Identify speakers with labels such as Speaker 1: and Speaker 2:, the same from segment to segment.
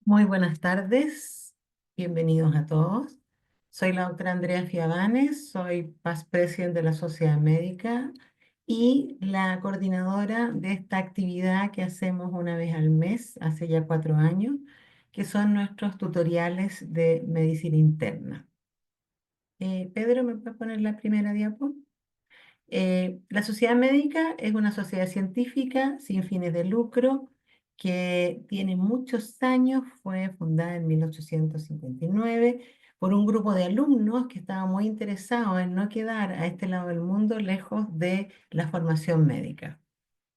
Speaker 1: Muy buenas tardes, bienvenidos a todos. Soy la doctora Andrea Fiavanes, soy Past President de la Sociedad Médica y la coordinadora de esta actividad que hacemos una vez al mes, hace ya 4 años, que son nuestros tutoriales de medicina interna. Pedro, ¿me puedes poner la primera diapo? La Sociedad Médica es una sociedad científica sin fines de lucro que tiene muchos años, fue fundada en 1859 por un grupo de alumnos que estaban muy interesados en no quedar a este lado del mundo lejos de la formación médica.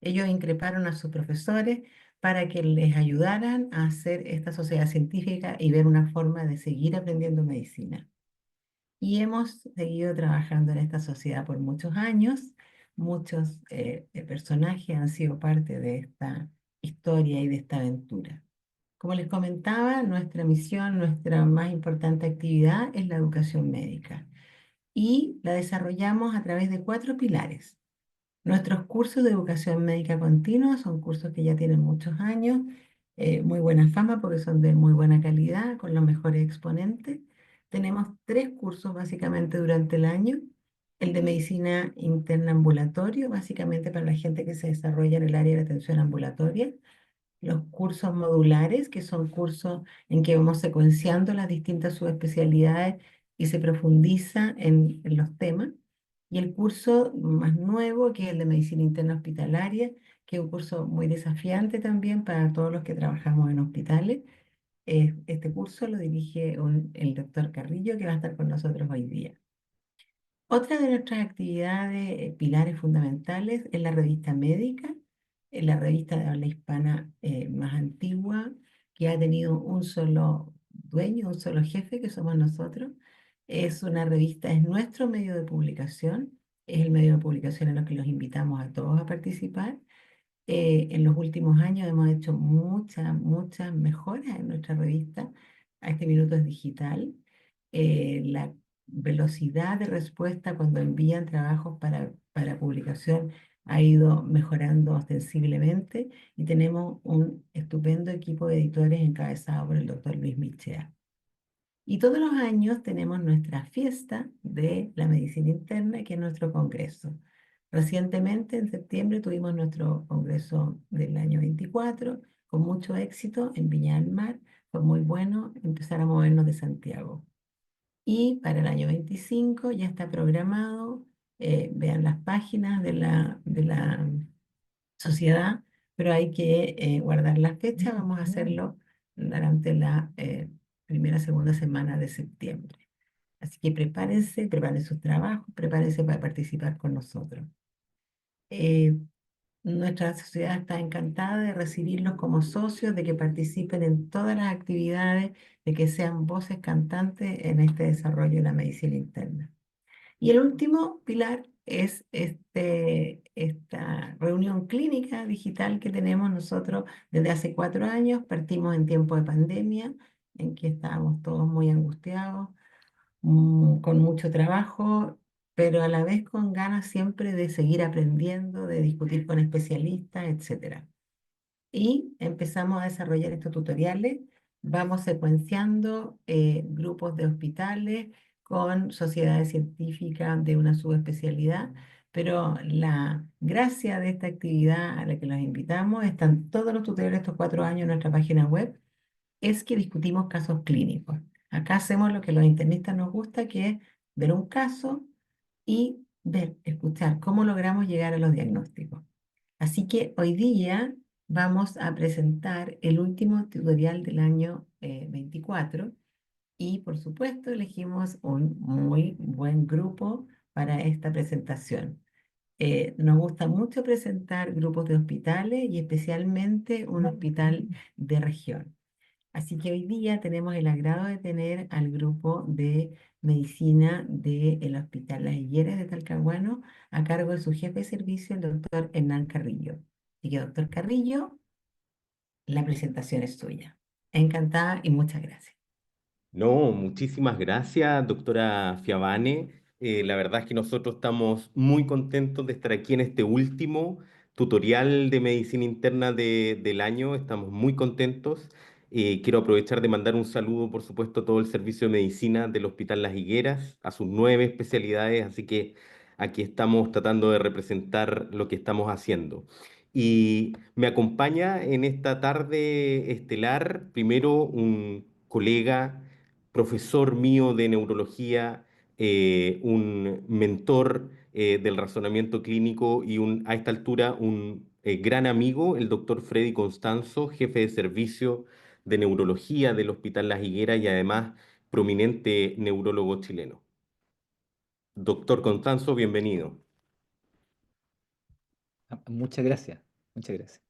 Speaker 1: Ellos increparon a sus profesores para que les ayudaran a hacer esta sociedad científica y ver una forma de seguir aprendiendo medicina. Y hemos seguido trabajando en esta sociedad por muchos años. Muchos personajes han sido parte de esta historia y de esta aventura. Como les comentaba, nuestra misión, nuestra más importante actividad es la educación médica y la desarrollamos a través de 4 pilares. Nuestros cursos de educación médica continua son cursos que ya tienen muchos años, muy buena fama porque son de muy buena calidad, con los mejores exponentes. Tenemos 3 cursos básicamente durante el año. El de medicina interna ambulatorio, básicamente para la gente que se desarrolla en el área de atención ambulatoria. Los cursos modulares, que son cursos en que vamos secuenciando las distintas subespecialidades y se profundiza en los temas. Y el curso más nuevo, que es el de medicina interna hospitalaria, que es un curso muy desafiante también para todos los que trabajamos en hospitales. Este curso lo dirige el doctor Carrillo, que va a estar con nosotros hoy día. Otra de nuestras actividades, pilares fundamentales, es la revista médica, la revista de habla hispana más antigua, que ha tenido un solo dueño, un solo jefe, que somos nosotros. Es una revista, es nuestro medio de publicación, es el medio de publicación en el que los invitamos a todos a participar. En los últimos años hemos hecho muchas mejoras en nuestra revista. A este minuto es digital. La velocidad de respuesta cuando envían trabajos para publicación ha ido mejorando ostensiblemente y tenemos un estupendo equipo de editores encabezado por el doctor Luis Michea. Y todos los años tenemos nuestra fiesta de la medicina interna, que es nuestro congreso. Recientemente, en septiembre, tuvimos nuestro congreso del año 24, con mucho éxito en Viña del Mar. Fue muy bueno empezar a movernos de Santiago. Y para el año 25 ya está programado, vean las páginas de la sociedad, pero hay que guardar la fecha. Vamos a hacerlo durante la primera, segunda semana de septiembre. Así que prepárense, preparen sus trabajos, prepárense para participar con nosotros. Eh, Nuestra sociedad está encantada de recibirlos como socios, de que participen en todas las actividades, de que sean voces cantantes en este desarrollo de la medicina interna. Y el último pilar es esta reunión clínica digital que tenemos nosotros desde hace 4 años. Partimos en tiempo de pandemia, en que estábamos todos muy angustiados, con mucho trabajo, pero a la vez con ganas siempre de seguir aprendiendo, de discutir con especialistas, etcétera. Y empezamos a desarrollar estos tutoriales. Vamos secuenciando grupos de hospitales con sociedades científicas de una subespecialidad, pero la gracia de esta actividad a la que los invitamos, están todos los tutoriales de estos 4 años en nuestra página web, es que discutimos casos clínicos. Acá hacemos lo que los internistas nos gusta, que es ver un caso y ver, escuchar cómo logramos llegar a los diagnósticos. Así que hoy día vamos a presentar el último tutorial del año 24 y por supuesto elegimos un muy buen grupo para esta presentación. Nos gusta mucho presentar grupos de hospitales y especialmente un hospital de región. Así que hoy día tenemos el agrado de tener al grupo de medicina del Hospital Las Higueras de Talcahuano a cargo de su jefe de servicio, el doctor Hernán Carrillo. Así que, doctor Carrillo, la presentación es suya. Encantada y muchas gracias.
Speaker 2: No, muchísimas gracias, doctora Fiavane. La verdad es que nosotros estamos muy contentos de estar aquí en este último tutorial de medicina interna del año. Estamos muy contentos. Quiero aprovechar de mandar un saludo, por supuesto, a todo el servicio de medicina del Hospital Las Higueras, a sus 9 especialidades, así que aquí estamos tratando de representar lo que estamos haciendo. Y me acompaña en esta tarde estelar, primero un colega, profesor mío de neurología, un mentor del razonamiento clínico y a esta altura un gran amigo, el doctor Freddy Constanzo, jefe de servicio de neurología del Hospital Las Higueras y además prominente neurólogo chileno. Doctor Constanzo, bienvenido.
Speaker 3: Muchas gracias, muchas gracias.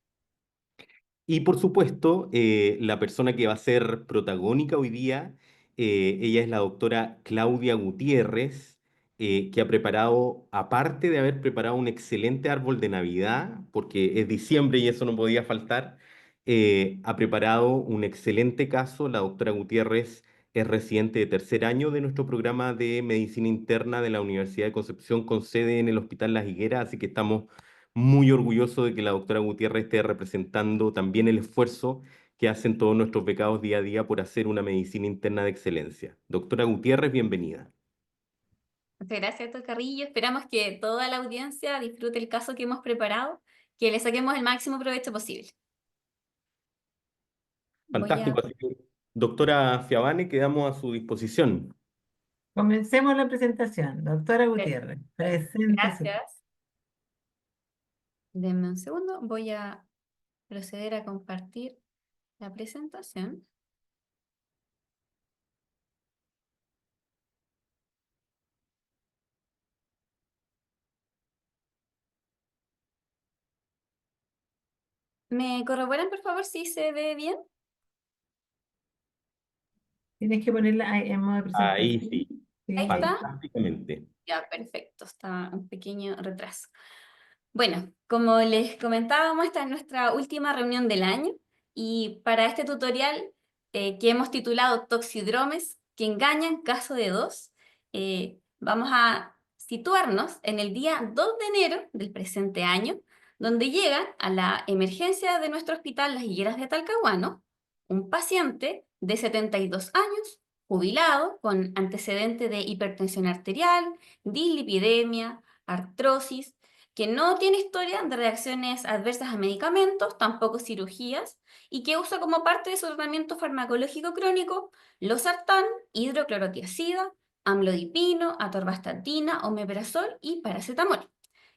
Speaker 2: Y por supuesto, la persona que va a ser protagónica hoy día, ella es la doctora Claudia Gutiérrez, que ha preparado, aparte de haber preparado un excelente árbol de Navidad, porque es diciembre y eso no podía faltar, ha preparado un excelente caso. La doctora Gutiérrez es residente de tercer año de nuestro programa de medicina interna de la Universidad de Concepción con sede en el Hospital Las Higueras, así que estamos muy orgulloso de que la doctora Gutiérrez esté representando también el esfuerzo que hacen todos nuestros becados día a día por hacer una medicina interna de excelencia. Doctora Gutiérrez, bienvenida.
Speaker 4: Muchas gracias, doctor Carrillo. Esperamos que toda la audiencia disfrute el caso que hemos preparado, que le saquemos el máximo provecho posible. Voy a...
Speaker 2: Fantástico. Así que, doctora Fiavane, quedamos a su disposición.
Speaker 1: Comencemos la presentación. Doctora Gutiérrez, preséntese.
Speaker 4: Gracias. Denme un segundo. Voy a proceder a compartir la presentación. ¿Me corroboran, por favor, si se ve bien?
Speaker 1: Tienes que ponerla ahí en modo de
Speaker 2: Ahí
Speaker 1: presentación.
Speaker 2: sí,
Speaker 1: Sí,
Speaker 4: Ahí
Speaker 1: ahí.
Speaker 4: está.
Speaker 2: fantásticamente.
Speaker 4: Ya, perfecto. Está un pequeño retraso. Bueno, como les comentábamos, esta es nuestra última reunión del año y para este tutorial que hemos titulado Toxidromes que engañan caso de dos, vamos a situarnos en el día 2 de enero del presente año, donde llegan a la emergencia de nuestro hospital Las Higueras de Talcahuano un paciente de 72 años, jubilado, con antecedente de hipertensión arterial, dislipidemia, artrosis, que no tiene historia de reacciones adversas a medicamentos, tampoco cirugías, y que usa como parte de su tratamiento farmacológico crónico losartán, hidroclorotiazida, amlodipino, atorvastatina, omeprazol y paracetamol.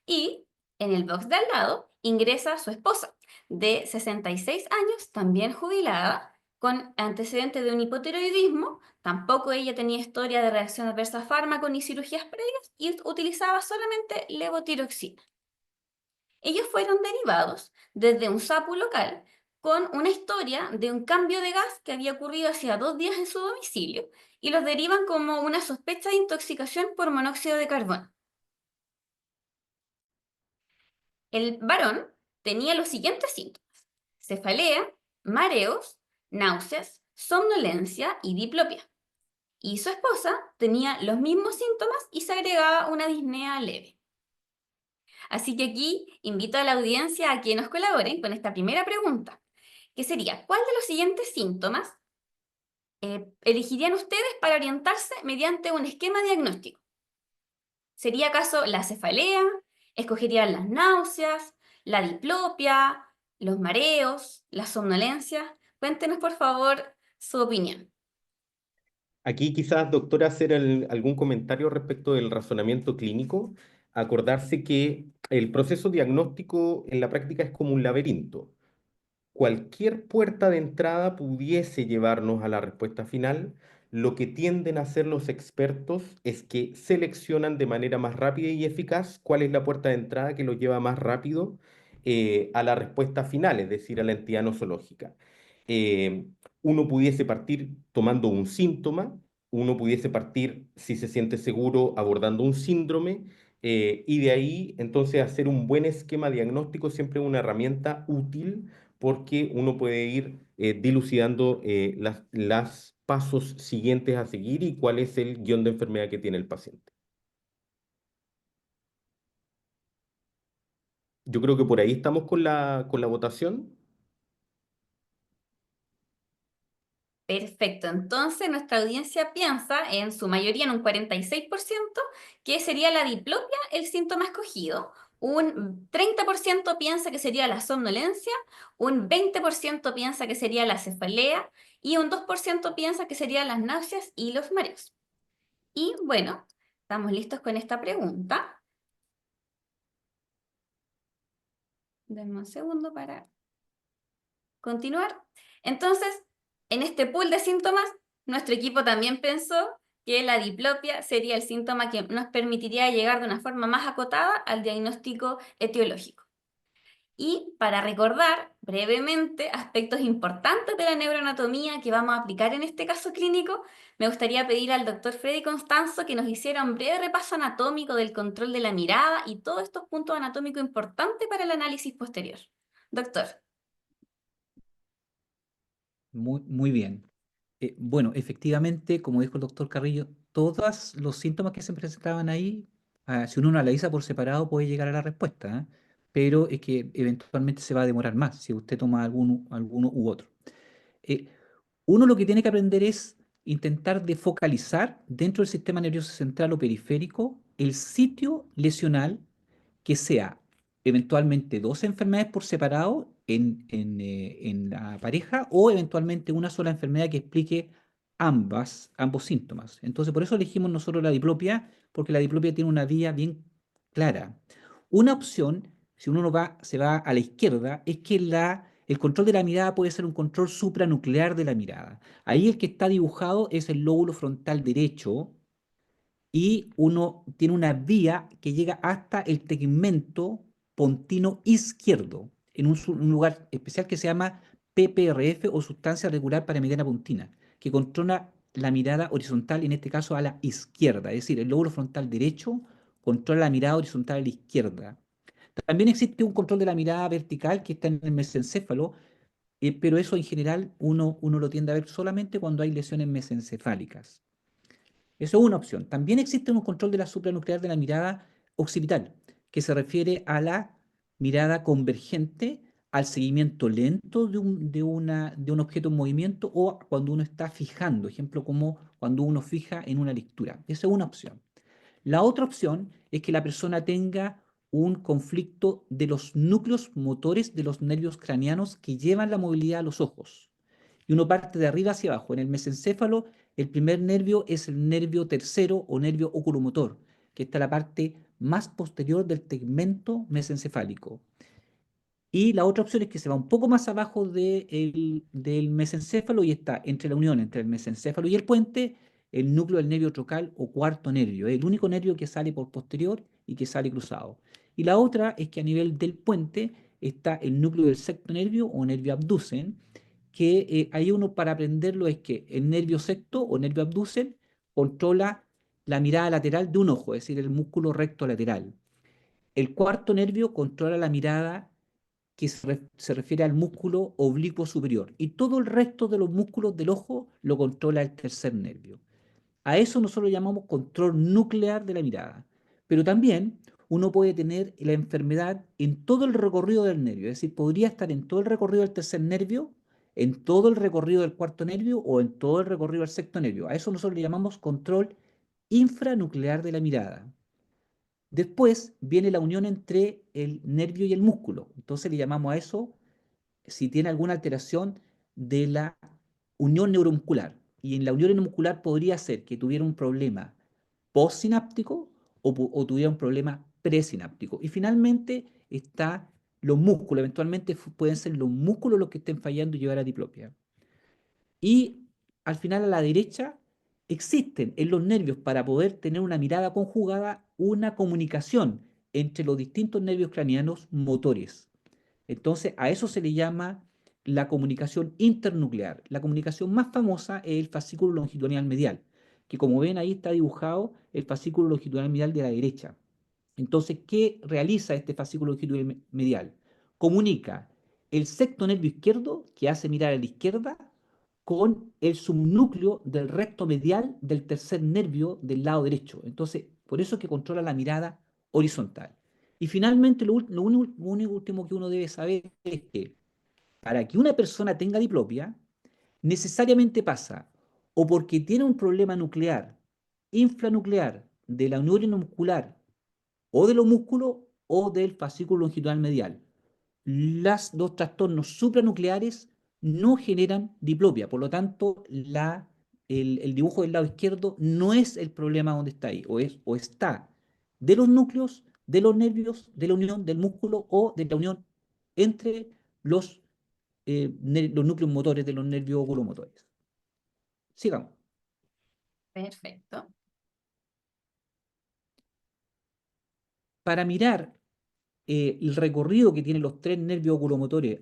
Speaker 4: Y en el box de al lado ingresa su esposa, de 66 años, también jubilada, con antecedentes de un hipotiroidismo. Tampoco ella tenía historia de reacción adversa a fármacos ni cirugías previas y utilizaba solamente levotiroxina. Ellos fueron derivados desde un SAPU local con una historia de un cambio de gas que había ocurrido hacía 2 días en su domicilio y los derivan como una sospecha de intoxicación por monóxido de carbono. El varón tenía los siguientes síntomas: cefalea, mareos, náuseas, somnolencia y diplopia. Y su esposa tenía los mismos síntomas y se agregaba una disnea leve. Así que aquí invito a la audiencia a que nos colaboren con esta primera pregunta, que sería: ¿cuál de los siguientes síntomas elegirían ustedes para orientarse mediante un esquema diagnóstico? ¿Sería acaso la cefalea? ¿Escogerían las náuseas, la diplopia, los mareos, la somnolencia? Cuéntenos, por favor, su opinión.
Speaker 2: Aquí quizás, doctora, hacer algún comentario respecto del razonamiento clínico. Acordarse que el proceso diagnóstico en la práctica es como un laberinto. Cualquier puerta de entrada pudiese llevarnos a la respuesta final. Lo que tienden a hacer los expertos es que seleccionan de manera más rápida y eficaz cuál es la puerta de entrada que los lleva más rápido a la respuesta final, es decir, a la entidad nosológica. Eh, Uno pudiese partir tomando un síntoma, uno pudiese partir, si se siente seguro, abordando un síndrome, y de ahí entonces hacer un buen esquema diagnóstico siempre es una herramienta útil porque uno puede ir dilucidando las pasos siguientes a seguir y cuál es el guión de enfermedad que tiene el paciente. Yo creo que por ahí estamos con la votación.
Speaker 4: Perfecto, entonces nuestra audiencia piensa, en su mayoría, en un 46%, que sería la diplopia el síntoma escogido. Un 30% piensa que sería la somnolencia, un 20% piensa que sería la cefalea y un 2% piensa que serían las náuseas y los mareos. Y bueno, estamos listos con esta pregunta. Denme un segundo para continuar. Entonces, en este pool de síntomas, nuestro equipo también pensó que la diplopia sería el síntoma que nos permitiría llegar de una forma más acotada al diagnóstico etiológico. Y para recordar brevemente aspectos importantes de la neuroanatomía que vamos a aplicar en este caso clínico, me gustaría pedir al doctor Freddy Constanzo que nos hiciera un breve repaso anatómico del control de la mirada y todos estos puntos anatómicos importantes para el análisis posterior. Doctor.
Speaker 3: Muy bien. Bueno, efectivamente, como dijo el doctor Carrillo, todos los síntomas que se presentaban ahí, si uno lo analiza por separado, puede llegar a la respuesta, ¿eh? Pero es que eventualmente se va a demorar más si usted toma alguno u otro. Eh, Uno lo que tiene que aprender es intentar de focalizar dentro del sistema nervioso central o periférico el sitio lesional que sea eventualmente dos enfermedades por separado en la pareja o eventualmente una sola enfermedad que explique ambos síntomas. Entonces, por eso elegimos nosotros la diplopia, porque la diplopia tiene una vía bien clara. Una opción, si uno se va a la izquierda, es que el control de la mirada puede ser un control supranuclear de la mirada. Ahí el que está dibujado es el lóbulo frontal derecho, y uno tiene una vía que llega hasta el tegmento pontino izquierdo, en un lugar especial que se llama PPRF o sustancia regular para mediana puntina, que controla la mirada horizontal, en este caso a la izquierda, es decir, el lóbulo frontal derecho controla la mirada horizontal a la izquierda. También existe un control de la mirada vertical que está en el mesencéfalo, pero eso en general uno lo tiende a ver solamente cuando hay lesiones mesencefálicas. Eso es una opción. También existe un control de la supranuclear de la mirada occipital, que se refiere a la mirada convergente, al seguimiento lento de un objeto en movimiento o cuando uno está fijando, ejemplo como cuando uno fija en una lectura. Esa es una opción. La otra opción es que la persona tenga un conflicto de los núcleos motores de los nervios craneanos que llevan la movilidad a los ojos. Y uno parte de arriba hacia abajo. En el mesencéfalo, el primer nervio es el nervio tercero o nervio oculomotor, que está en la parte más posterior del tegmento mesencefálico. Y la otra opción es que se va un poco más abajo del mesencéfalo y está entre la unión entre el mesencéfalo y el puente, el núcleo del nervio trocal o cuarto nervio. Es el único nervio que sale por posterior y que sale cruzado. Y la otra es que a nivel del puente está el núcleo del sexto nervio o nervio abducen, que ahí uno para aprenderlo es que el nervio sexto o nervio abducen controla la mirada lateral de un ojo, es decir, el músculo recto lateral. El cuarto nervio controla la mirada que se refiere al músculo oblicuo superior. Y todo el resto de los músculos del ojo lo controla el tercer nervio. A eso nosotros llamamos control nuclear de la mirada. Pero también uno puede tener la enfermedad en todo el recorrido del nervio. Es decir, podría estar en todo el recorrido del tercer nervio, en todo el recorrido del cuarto nervio o en todo el recorrido del sexto nervio. A eso nosotros le llamamos control infranuclear de la mirada. Después viene la unión entre el nervio y el músculo. Entonces le llamamos a eso, si tiene alguna alteración de la unión neuromuscular. Y en la unión neuromuscular podría ser que tuviera un problema postsináptico o tuviera un problema presináptico. Y finalmente está los músculos. Eventualmente pueden ser los músculos los que estén fallando y llevar a diplopia. Y al final a la derecha existen en los nervios para poder tener una mirada conjugada una comunicación entre los distintos nervios craneanos motores. Entonces a eso se le llama la comunicación internuclear. La comunicación más famosa es el fascículo longitudinal medial, que como ven ahí está dibujado el fascículo longitudinal medial de la derecha. Entonces, ¿qué realiza este fascículo longitudinal medial? Comunica el sexto nervio izquierdo, que hace mirar a la izquierda, con el subnúcleo del recto medial del tercer nervio del lado derecho. Entonces, por eso es que controla la mirada horizontal. Y finalmente, lo único último que uno debe saber es que para que una persona tenga diplopia, necesariamente pasa o porque tiene un problema nuclear, infranuclear, de la unión muscular o de los músculos o del fascículo longitudinal medial. Los trastornos supranucleares no generan diplopia, por lo tanto, el dibujo del lado izquierdo no es el problema donde está ahí, o está de los núcleos, de los nervios, de la unión del músculo o de la unión entre los núcleos motores de los nervios oculomotores. Sigamos.
Speaker 4: Perfecto.
Speaker 3: Para mirar el recorrido que tienen los tres nervios oculomotores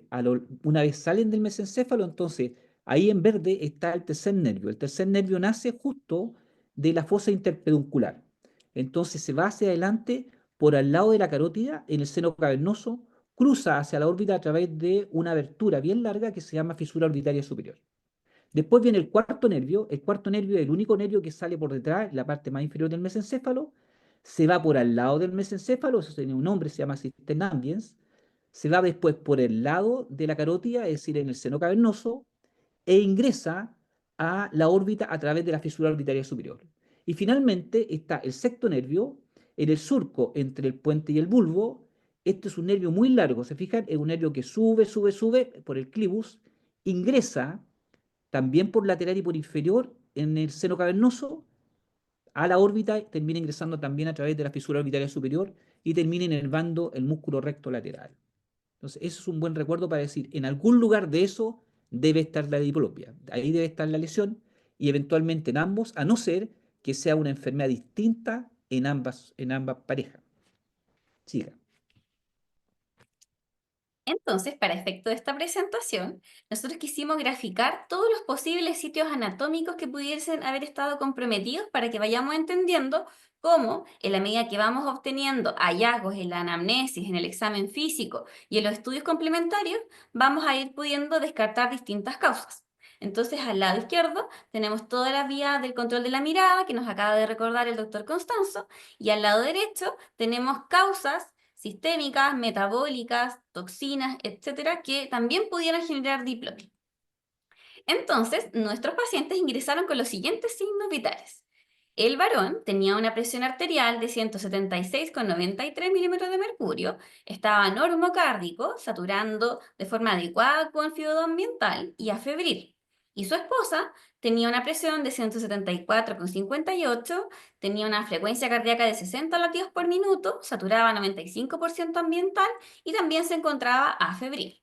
Speaker 3: una vez salen del mesencéfalo, entonces ahí en verde está el tercer nervio. El tercer nervio nace justo de la fosa interpeduncular. Entonces se va hacia adelante por al lado de la carótida en el seno cavernoso, cruza hacia la órbita a través de una abertura bien larga que se llama fisura orbitaria superior. Después viene el cuarto nervio. El cuarto nervio es el único nervio que sale por detrás, la parte más inferior del mesencéfalo. Se va por al lado del mesencéfalo, eso tiene un nombre, se llama sistema ambiens. Se va después por el lado de la carótida, es decir, en el seno cavernoso, e ingresa a la órbita a través de la fisura orbitaria superior. Y finalmente está el sexto nervio, en el surco entre el puente y el bulbo. Este es un nervio muy largo, ¿se fijan? Es un nervio que sube, sube, sube por el clivus, ingresa también por lateral y por inferior en el seno cavernoso a la órbita, termina ingresando también a través de la fisura orbitaria superior y termina inervando el músculo recto lateral. Entonces, eso es un buen recuerdo para decir, en algún lugar de eso debe estar la diplopia, ahí debe estar la lesión y eventualmente en ambos, a no ser que sea una enfermedad distinta en ambas parejas. Siga.
Speaker 4: Entonces, para efecto de esta presentación, nosotros quisimos graficar todos los posibles sitios anatómicos que pudiesen haber estado comprometidos para que vayamos entendiendo cómo, en la medida que vamos obteniendo hallazgos en la anamnesis, en el examen físico y en los estudios complementarios, vamos a ir pudiendo descartar distintas causas. Entonces, al lado izquierdo tenemos toda la vía del control de la mirada que nos acaba de recordar el doctor Constanzo, y al lado derecho tenemos causas sistémicas, metabólicas, toxinas, etcétera, que también pudieran generar diplopia. Entonces, nuestros pacientes ingresaron con los siguientes signos vitales. El varón tenía una presión arterial de 176,93 milímetros de mercurio, estaba normocárdico, saturando de forma adecuada con fluido ambiental y afebril. Y su esposa tenía una presión de 174,58, tenía una frecuencia cardíaca de 60 latidos por minuto, saturaba 95% ambiental y también se encontraba afebril.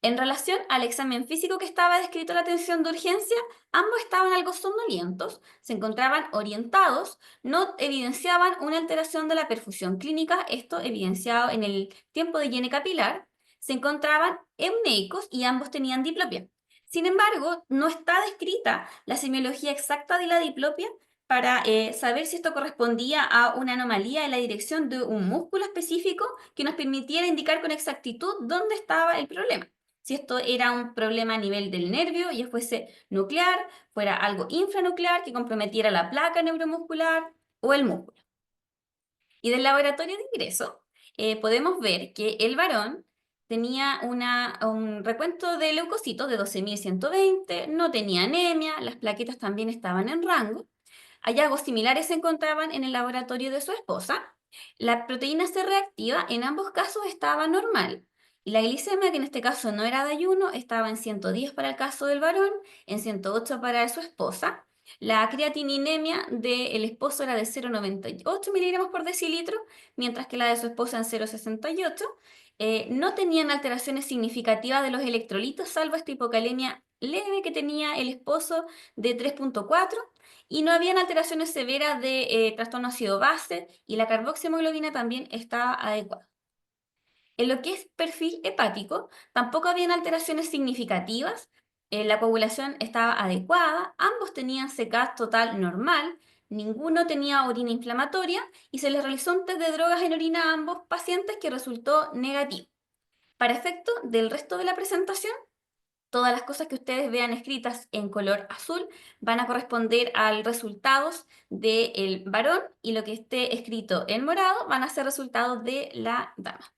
Speaker 4: En relación al examen físico que estaba descrito en la atención de urgencia, ambos estaban algo somnolientos, se encontraban orientados, no evidenciaban una alteración de la perfusión clínica, esto evidenciado en el tiempo de higiene capilar, se encontraban eumneicos y ambos tenían diplopia. Sin embargo, no está descrita la semiología exacta de la diplopia para saber si esto correspondía a una anomalía en la dirección de un músculo específico que nos permitiera indicar con exactitud dónde estaba el problema. Si esto era un problema a nivel del nervio y fuese nuclear, fuera algo infranuclear que comprometiera la placa neuromuscular o el músculo. Y del laboratorio de ingreso podemos ver que el varón tenía un recuento de leucocitos de 12.120, no tenía anemia, las plaquetas también estaban en rango. Hallazgos similares se encontraban en el laboratorio de su esposa. La proteína C reactiva en ambos casos estaba normal. Y la glicemia, que en este caso no era de ayuno, estaba en 110 para el caso del varón, en 108 para su esposa. La creatininemia del esposo era de 0,98 miligramos por decilitro, mientras que la de su esposa en 0,68. No tenían alteraciones significativas de los electrolitos, salvo esta hipocalemia leve que tenía el esposo de 3,4, y no habían alteraciones severas de trastorno ácido-base, y la carboxihemoglobina también estaba adecuada. En lo que es perfil hepático, tampoco habían alteraciones significativas, la coagulación estaba adecuada, ambos tenían CK total normal, ninguno tenía orina inflamatoria y se les realizó un test de drogas en orina a ambos pacientes que resultó negativo. Para efecto del resto de la presentación, todas las cosas que ustedes vean escritas en color azul van a corresponder a los resultados del varón, y lo que esté escrito en morado van a ser resultados de la dama.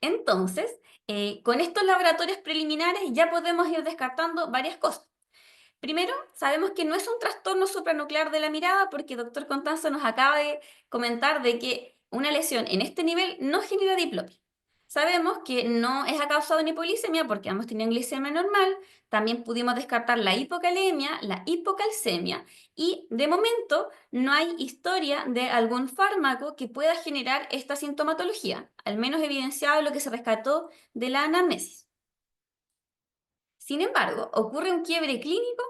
Speaker 4: Entonces, con estos laboratorios preliminares ya podemos ir descartando varias cosas. Primero, sabemos que no es un trastorno supranuclear de la mirada porque el doctor Constanza nos acaba de comentar de que una lesión en este nivel no genera diplopia. Sabemos que no es a causa de una hipoglicemia porque ambos tenían glicemia normal. También pudimos descartar la hipocalemia, la hipocalcemia y de momento no hay historia de algún fármaco que pueda generar esta sintomatología, al menos evidenciado lo que se rescató de la anamnesis. Sin embargo, ocurre un quiebre clínico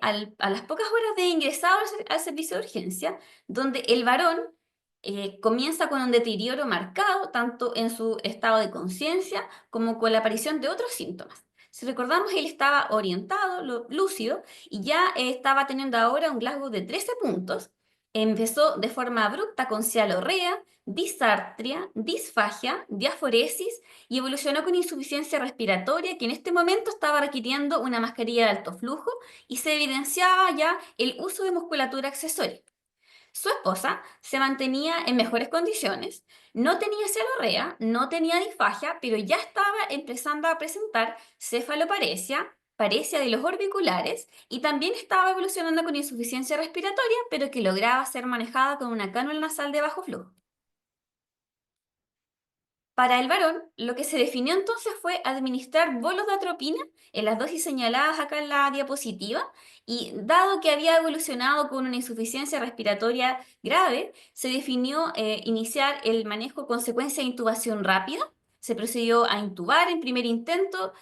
Speaker 4: a las pocas horas de ingresado al servicio de urgencia, donde el varón comienza con un deterioro marcado, tanto en su estado de conciencia como con la aparición de otros síntomas. Si recordamos, él estaba orientado, lúcido, y ya estaba teniendo ahora un Glasgow de 13 puntos. Empezó de forma abrupta con cialorrea, disartria, disfagia, diaforesis y evolucionó con insuficiencia respiratoria que en este momento estaba requiriendo una mascarilla de alto flujo y se evidenciaba ya el uso de musculatura accesoria. Su esposa se mantenía en mejores condiciones, no tenía cefalorrea, no tenía disfagia, pero ya estaba empezando a presentar cefaloparesia, paresia de los orbiculares y también estaba evolucionando con insuficiencia respiratoria, pero que lograba ser manejada con una cánula nasal de bajo flujo. Para el varón, lo que se definió entonces fue administrar bolos de atropina en las dosis señaladas acá en la diapositiva, y dado que había evolucionado con una insuficiencia respiratoria grave, se definió iniciar el manejo con secuencia de intubación rápida. Se procedió a intubar en primer intento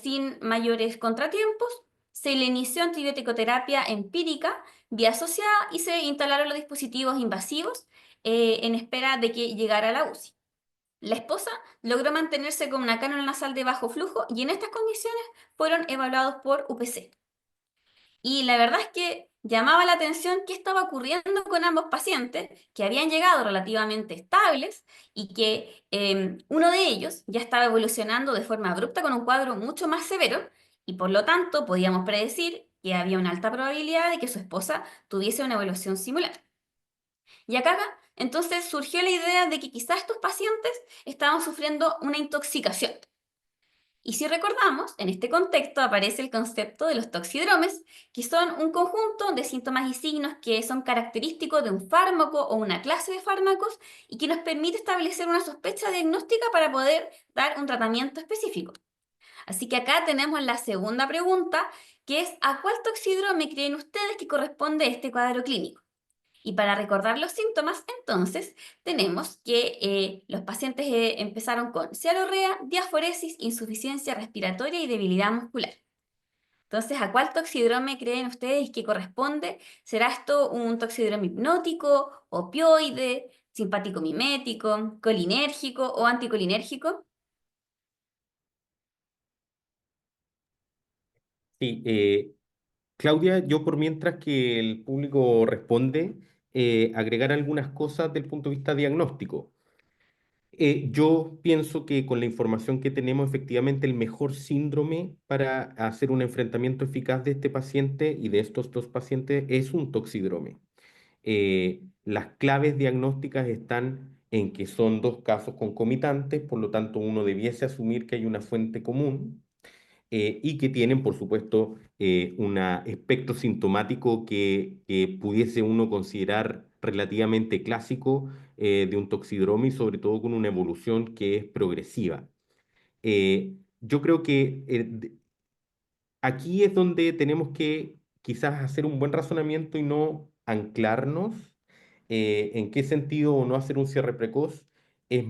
Speaker 4: sin mayores contratiempos. Se le inició antibiótico-terapia empírica vía asociada y se instalaron los dispositivos invasivos en espera de que llegara la UCI. La esposa logró mantenerse con una cánula nasal de bajo flujo y en estas condiciones fueron evaluados por UPC. Y la verdad es que llamaba la atención qué estaba ocurriendo con ambos pacientes que habían llegado relativamente estables y que uno de ellos ya estaba evolucionando de forma abrupta con un cuadro mucho más severo y por lo tanto podíamos predecir que había una alta probabilidad de que su esposa tuviese una evolución similar. Y acá entonces surgió la idea de que quizás estos pacientes estaban sufriendo una intoxicación. Y si recordamos, en este contexto aparece el concepto de los toxidromes, que son un conjunto de síntomas y signos que son característicos de un fármaco o una clase de fármacos y que nos permite establecer una sospecha diagnóstica para poder dar un tratamiento específico. Así que acá tenemos la segunda pregunta, que es ¿a cuál toxidrome creen ustedes que corresponde este cuadro clínico? Y para recordar los síntomas, entonces, tenemos que los pacientes empezaron con cialorrea, diaforesis, insuficiencia respiratoria y debilidad muscular. Entonces, ¿a cuál toxidrome creen ustedes que corresponde? ¿Será esto un toxidrome hipnótico, opioide, simpático mimético, colinérgico o anticolinérgico?
Speaker 2: Sí, Claudia, yo por mientras que el público responde, agregar algunas cosas del punto de vista diagnóstico. Yo pienso que con la información que tenemos, efectivamente, el mejor síndrome para hacer un enfrentamiento eficaz de este paciente y de estos dos pacientes es un toxidrome. Las claves diagnósticas están en que son dos casos concomitantes, por lo tanto uno debiese asumir que hay una fuente común y que tienen, por supuesto, un espectro sintomático que pudiese uno considerar relativamente clásico de un toxidrome y sobre todo con una evolución que es progresiva. Yo creo que aquí es donde tenemos que quizás hacer un buen razonamiento y no anclarnos en qué sentido o no hacer un cierre precoz. Fue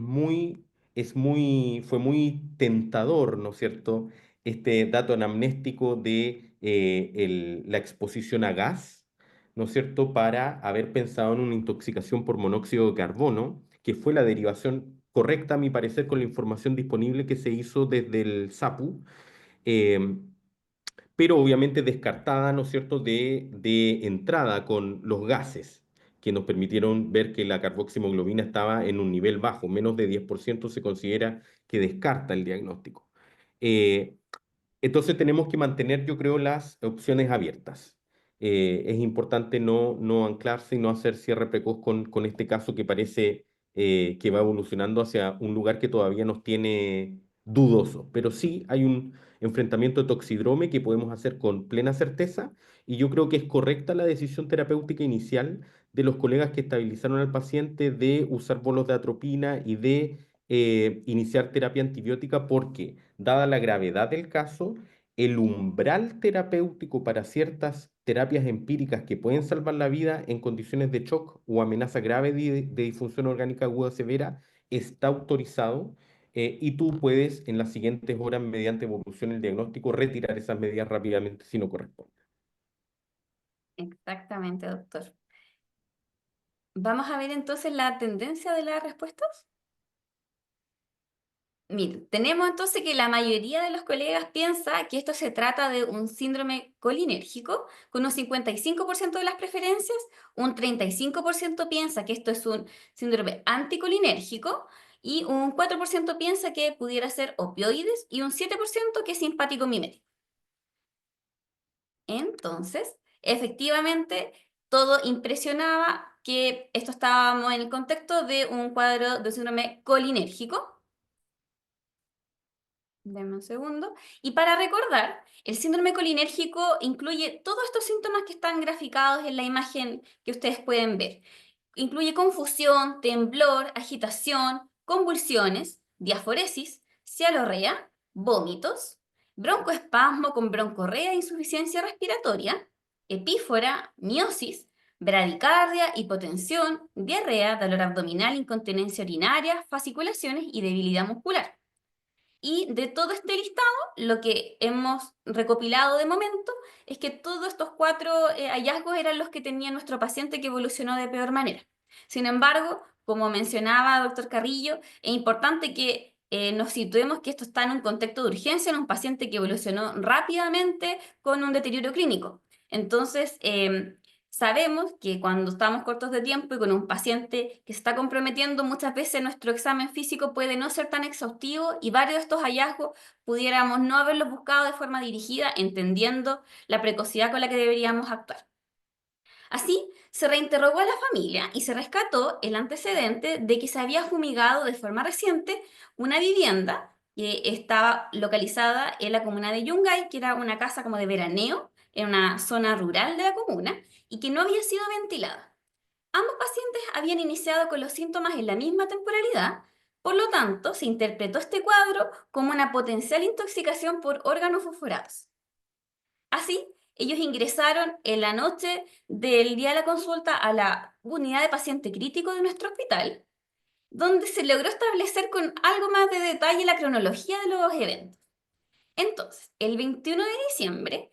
Speaker 2: muy tentador, ¿no es cierto? Este dato anamnéstico de la exposición a gas, ¿no es cierto? Para haber pensado en una intoxicación por monóxido de carbono, que fue la derivación correcta, a mi parecer, con la información disponible que se hizo desde el SAPU. Eh, pero obviamente descartada, ¿no es cierto?, de entrada con los gases que nos permitieron ver que la carboximoglobina estaba en un nivel bajo, menos de 10% se considera que descarta el diagnóstico. Eh, entonces tenemos que mantener, yo creo, las opciones abiertas. Es importante no anclarse y no hacer cierre precoz con este caso que parece que va evolucionando hacia un lugar que todavía nos tiene dudoso, pero sí hay un enfrentamiento de toxidrome que podemos hacer con plena certeza y yo creo que es correcta la decisión terapéutica inicial de los colegas que estabilizaron al paciente de usar bolos de atropina y de iniciar terapia antibiótica porque, dada la gravedad del caso, el umbral terapéutico para ciertas terapias empíricas que pueden salvar la vida en condiciones de shock o amenaza grave de disfunción orgánica aguda severa está autorizado y tú puedes en las siguientes horas, mediante evolución del diagnóstico, retirar esas medidas rápidamente si no corresponde.
Speaker 4: Exactamente, doctor. Vamos a ver entonces la tendencia de las respuestas. Mire, tenemos entonces que la mayoría de los colegas piensa que esto se trata de un síndrome colinérgico, con un 55% de las preferencias, un 35% piensa que esto es un síndrome anticolinérgico y un 4% piensa que pudiera ser opioides y un 7% que es simpático mimético. Entonces, efectivamente, todo impresionaba que esto estábamos en el contexto de un cuadro de síndrome colinérgico. Deme un segundo. Y para recordar, el síndrome colinérgico incluye todos estos síntomas que están graficados en la imagen que ustedes pueden ver. Incluye confusión, temblor, agitación, convulsiones, diaforesis, cialorrea, vómitos, broncoespasmo con broncorrea e insuficiencia respiratoria, epífora, miosis, bradicardia, hipotensión, diarrea, dolor abdominal, incontinencia urinaria, fasciculaciones y debilidad muscular. Y de todo este listado, lo que hemos recopilado de momento es que todos estos 4 hallazgos eran los que tenía nuestro paciente que evolucionó de peor manera. Sin embargo, como mencionaba el doctor Carrillo, es importante que nos situemos que esto está en un contexto de urgencia, en un paciente que evolucionó rápidamente con un deterioro clínico. Entonces, sabemos que cuando estamos cortos de tiempo y con un paciente que se está comprometiendo, muchas veces nuestro examen físico puede no ser tan exhaustivo y varios de estos hallazgos pudiéramos no haberlos buscado de forma dirigida, entendiendo la precocidad con la que deberíamos actuar. Así, se reinterrogó a la familia y se rescató el antecedente de que se había fumigado de forma reciente una vivienda que estaba localizada en la comuna de Yungay, que era una casa como de veraneo en una zona rural de la comuna y que no había sido ventilada. Ambos pacientes habían iniciado con los síntomas en la misma temporalidad, por lo tanto, se interpretó este cuadro como una potencial intoxicación por órganos fosforados. Así, ellos ingresaron en la noche del día de la consulta a la unidad de paciente crítico de nuestro hospital, donde se logró establecer con algo más de detalle la cronología de los eventos. Entonces, el 21 de diciembre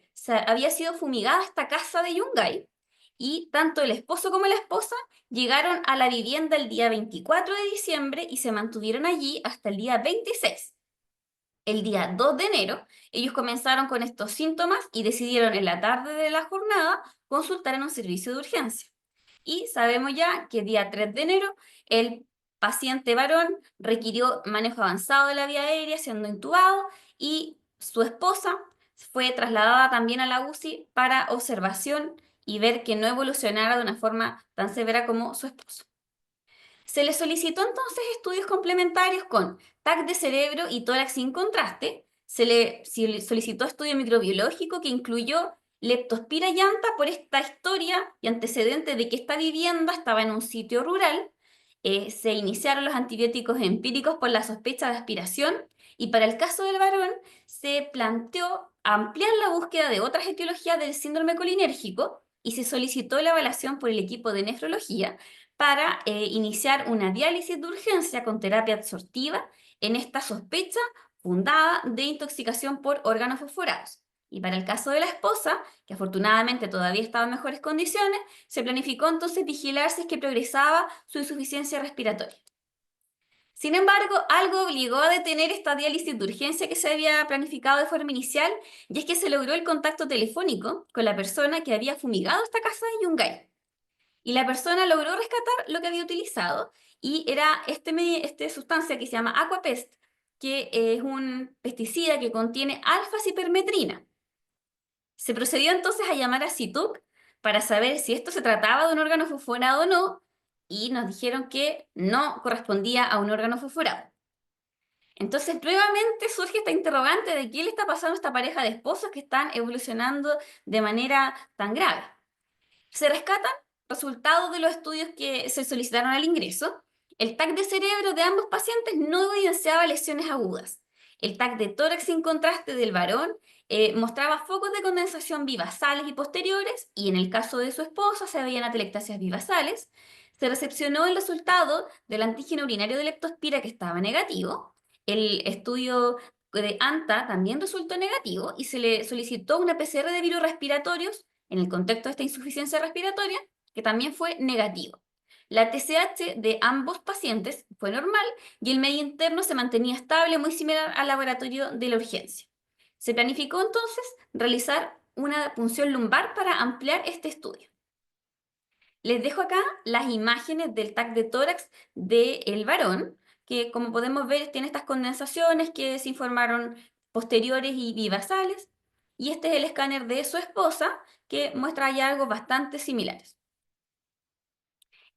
Speaker 4: había sido fumigada esta casa de Yungay y tanto el esposo como la esposa llegaron a la vivienda el día 24 de diciembre y se mantuvieron allí hasta el día 26. El día 2 de enero, ellos comenzaron con estos síntomas y decidieron en la tarde de la jornada consultar en un servicio de urgencia. Y sabemos ya que el día 3 de enero el paciente varón requirió manejo avanzado de la vía aérea siendo intubado y su esposa fue trasladada también a la UCI para observación y ver que no evolucionara de una forma tan severa como su esposo. Se le solicitó entonces estudios complementarios con TAC de cerebro y tórax sin contraste. Se le solicitó estudio microbiológico que incluyó leptospira llanta por esta historia y antecedente de que esta vivienda estaba en un sitio rural. Se iniciaron los antibióticos empíricos por la sospecha de aspiración y para el caso del varón se planteó ampliar la búsqueda de otras etiologías del síndrome colinérgico y se solicitó la evaluación por el equipo de nefrología para iniciar una diálisis de urgencia con terapia absortiva en esta sospecha fundada de intoxicación por órganos fosforados. Y para el caso de la esposa, que afortunadamente todavía estaba en mejores condiciones, se planificó entonces vigilar si es que progresaba su insuficiencia respiratoria. Sin embargo, algo obligó a detener esta diálisis de urgencia que se había planificado de forma inicial, y es que se logró el contacto telefónico con la persona que había fumigado esta casa de Yungay. Y la persona logró rescatar lo que había utilizado y era esta sustancia que se llama Aquapest, que es un pesticida que contiene alfa-cipermetrina. Se procedió entonces a llamar a CITUC para saber si esto se trataba de un órgano fosforado o no, y nos dijeron que no correspondía a un órgano fosforado. Entonces, nuevamente surge esta interrogante de qué le está pasando a esta pareja de esposos que están evolucionando de manera tan grave. Se rescatan resultados de los estudios que se solicitaron al ingreso. El TAC de cerebro de ambos pacientes no evidenciaba lesiones agudas. El TAC de tórax sin contraste del varón mostraba focos de condensación bivasales y posteriores, y en el caso de su esposa se veían atelectasias bivasales. Se recepcionó el resultado del antígeno urinario de leptospira que estaba negativo. El estudio de ANTA también resultó negativo y se le solicitó una PCR de virus respiratorios en el contexto de esta insuficiencia respiratoria, que también fue negativo. La TSH de ambos pacientes fue normal y el medio interno se mantenía estable, muy similar al laboratorio de la urgencia. Se planificó entonces realizar una punción lumbar para ampliar este estudio. Les dejo acá las imágenes del TAC de tórax del varón, que como podemos ver tiene estas condensaciones que se informaron posteriores y bivasales, y este es el escáner de su esposa, que muestra hallazgos bastante similares.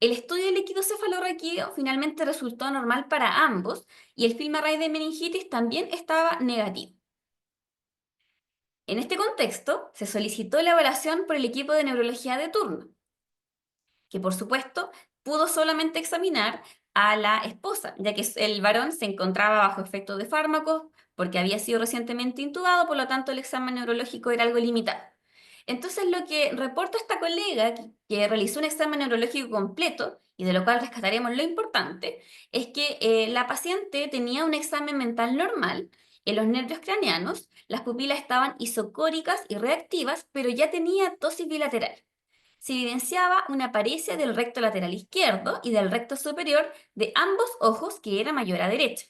Speaker 4: El estudio de líquido cefalorraquídeo finalmente resultó normal para ambos, y el film array de meningitis también estaba negativo. En este contexto, se solicitó elaboración por el equipo de neurología de turno, que por supuesto pudo solamente examinar a la esposa, ya que el varón se encontraba bajo efecto de fármacos porque había sido recientemente intubado, por lo tanto el examen neurológico era algo limitado. Entonces lo que reporta esta colega, que realizó un examen neurológico completo, y de lo cual rescataremos lo importante, es que la paciente tenía un examen mental normal en los nervios craneanos, las pupilas estaban isocóricas y reactivas, pero ya tenía ptosis bilateral. Se evidenciaba una paresia del recto lateral izquierdo y del recto superior de ambos ojos, que era mayor a derecha.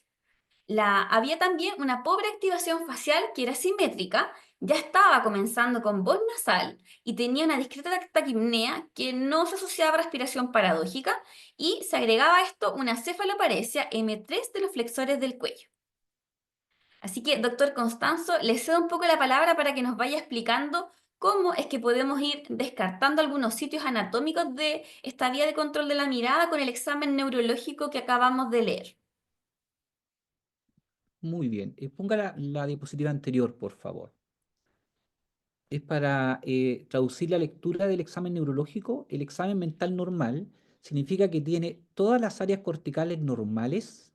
Speaker 4: Había también una pobre activación facial que era simétrica, ya estaba comenzando con voz nasal y tenía una discreta taquipnea que no se asociaba a respiración paradójica, y se agregaba a esto una cefaloparesia M3 de los flexores del cuello. Así que, doctor Constanzo, le cedo un poco la palabra para que nos vaya explicando cómo es que podemos ir descartando algunos sitios anatómicos de esta vía de control de la mirada con el examen neurológico que acabamos de leer.
Speaker 3: Muy bien. Ponga la diapositiva anterior, por favor. Es para traducir la lectura del examen neurológico. El examen mental normal significa que tiene todas las áreas corticales normales.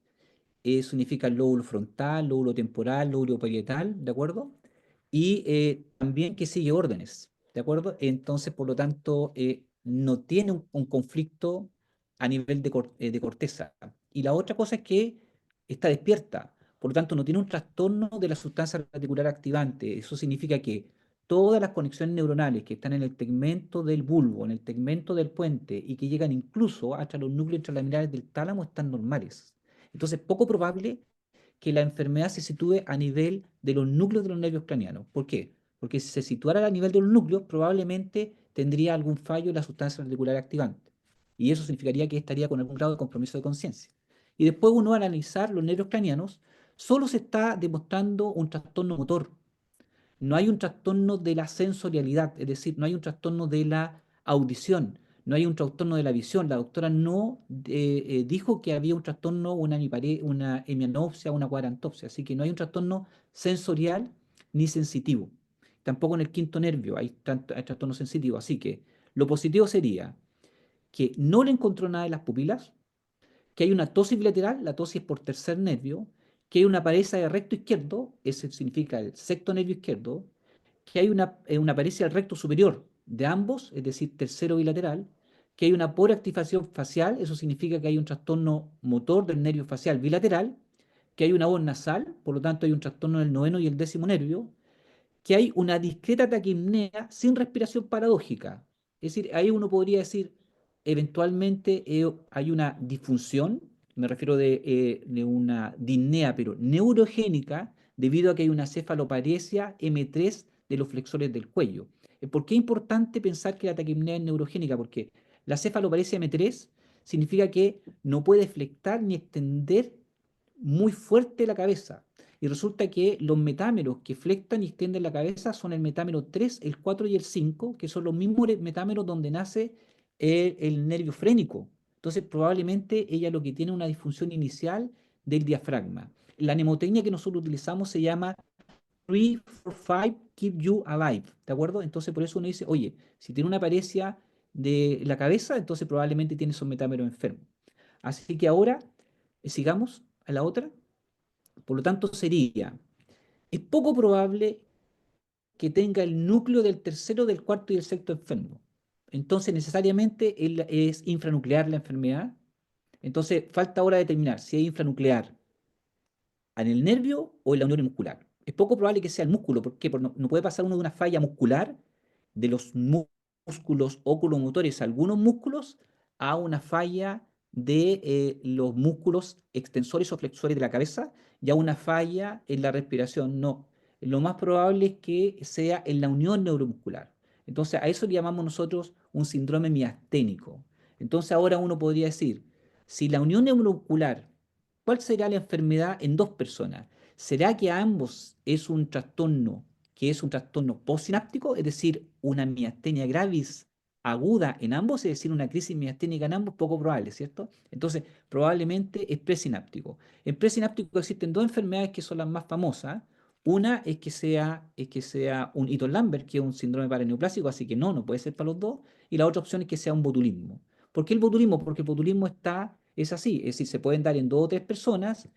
Speaker 3: Significa lóbulo frontal, lóbulo temporal, lóbulo parietal, ¿de acuerdo? Y también que sigue órdenes, ¿de acuerdo? Entonces, por lo tanto, no tiene un conflicto a nivel de corteza. Y la otra cosa es que está despierta, por lo tanto, no tiene un trastorno de la sustancia reticular activante. Eso significa que todas las conexiones neuronales que están en el tegmento del bulbo, en el tegmento del puente y que llegan incluso hasta los núcleos intralaminares del tálamo están normales. Entonces, poco probable que la enfermedad se sitúe a nivel de los núcleos de los nervios craneanos. ¿Por qué? Porque si se situara a nivel de los núcleos, probablemente tendría algún fallo en la sustancia reticular activante. Y eso significaría que estaría con algún grado de compromiso de conciencia. Y después uno, al analizar los nervios craneanos, solo se está demostrando un trastorno motor. No hay un trastorno de la sensorialidad, es decir, no hay un trastorno de la audición, no hay un trastorno de la visión. La doctora no dijo que había un trastorno, una hemianopsia, una cuadrantopsia, así que no hay un trastorno sensorial ni sensitivo. Tampoco en el quinto nervio hay trastorno sensitivo, así que lo positivo sería que no le encontró nada en las pupilas, que hay una tosis bilateral, la tosis por tercer nervio, que hay una paresia de recto izquierdo, ese significa el sexto nervio izquierdo, que hay una paresia del recto superior de ambos, es decir, tercero bilateral, que hay una pobre activación facial, eso significa que hay un trastorno motor del nervio facial bilateral, que hay una voz nasal, por lo tanto hay un trastorno del noveno y el décimo nervio, que hay una discreta taquipnea sin respiración paradójica. Es decir, ahí uno podría decir, eventualmente hay una disfunción, me refiero de una disnea, pero neurogénica, debido a que hay una cefaloparesia M3 de los flexores del cuello. ¿Por qué es importante pensar que la taquipnea es neurogénica? Porque la cefaloparesia M3 significa que no puede flectar ni extender muy fuerte la cabeza. Y resulta que los metámeros que flectan y extienden la cabeza son el metámero 3, el 4 y el 5, que son los mismos metámeros donde nace el nervio frénico. Entonces, probablemente ella lo que tiene es una disfunción inicial del diafragma. la mnemotecnia que nosotros utilizamos se llama 3, 4, 5 keep you alive, ¿de acuerdo? Entonces por eso uno dice, oye, si tiene una paresia de la cabeza, entonces probablemente tiene esos metámeros enfermos. Así que ahora sigamos a la otra. Por lo tanto, sería, es poco probable que tenga el núcleo del tercero, del cuarto y del sexto enfermo. Entonces, necesariamente es infranuclear la enfermedad. Entonces, falta ahora determinar si es infranuclear en el nervio o en la unión muscular. Es poco probable que sea el músculo, porque no puede pasar uno de una falla muscular de los músculos oculomotores, algunos músculos, a una falla de los músculos extensores o flexores de la cabeza y a una falla en la respiración. No, lo más probable es que sea en la unión neuromuscular. Entonces, a eso le llamamos nosotros un síndrome miasténico. Entonces, ahora uno podría decir, si la unión neuromuscular, ¿cuál será la enfermedad en dos personas? ¿Será que a ambos es un trastorno que es un trastorno postsináptico, es decir, una miastenia gravis aguda en ambos, es decir, una crisis miasténica en ambos? Poco probable, ¿cierto? Entonces, probablemente es presináptico. En presináptico existen dos enfermedades que son las más famosas. Una es que sea un Ehlers-Danlos, que es un síndrome paraneoplásico, así que no puede ser para los dos. Y la otra opción es que sea un botulismo. ¿Por qué el botulismo? Porque el botulismo es así, es decir, se pueden dar en dos o tres personas,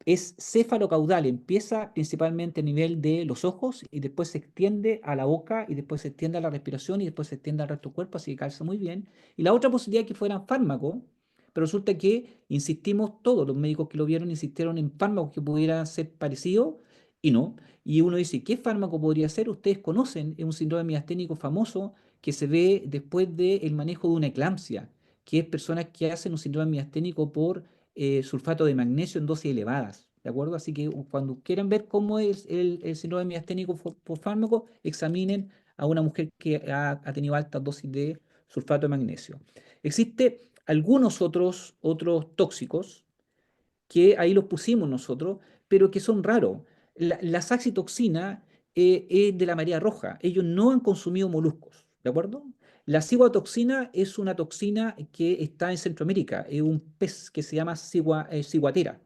Speaker 3: es cefalocaudal, empieza principalmente a nivel de los ojos y después se extiende a la boca y después se extiende a la respiración y después se extiende al resto del cuerpo, así que calza muy bien. Y la otra posibilidad es que fueran fármacos, pero resulta que insistimos, todos los médicos que lo vieron insistieron en fármacos que pudieran ser parecidos y no. Y uno dice, ¿qué fármaco podría ser? Ustedes conocen, es un síndrome miasténico famoso que se ve después del manejo de una eclampsia, que es personas que hacen un síndrome miasténico por sulfato de magnesio en dosis elevadas, ¿de acuerdo? Así que cuando quieran ver cómo es el síndrome miasténico por fármaco, examinen a una mujer que ha tenido altas dosis de sulfato de magnesio. Existe algunos otros tóxicos que ahí los pusimos nosotros, pero que son raros. La saxitoxina es de la marea roja. Ellos no han consumido moluscos, ¿de acuerdo? La ciguatoxina es una toxina que está en Centroamérica, es un pez que se llama ciguatera,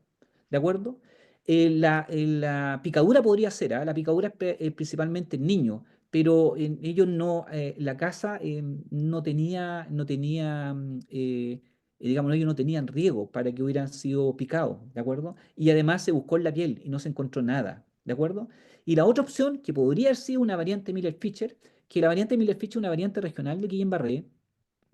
Speaker 3: ¿de acuerdo? La picadura podría ser, ¿ah? La picadura es principalmente en niños, pero en ellos no, la casa digamos, ellos no tenían riego para que hubieran sido picados, ¿de acuerdo? Y además se buscó en la piel y no se encontró nada, ¿de acuerdo? Y la otra opción, que podría haber sido una variante Miller-Fisher, que la variante Miller-Fisher es una variante regional de Guillain-Barré,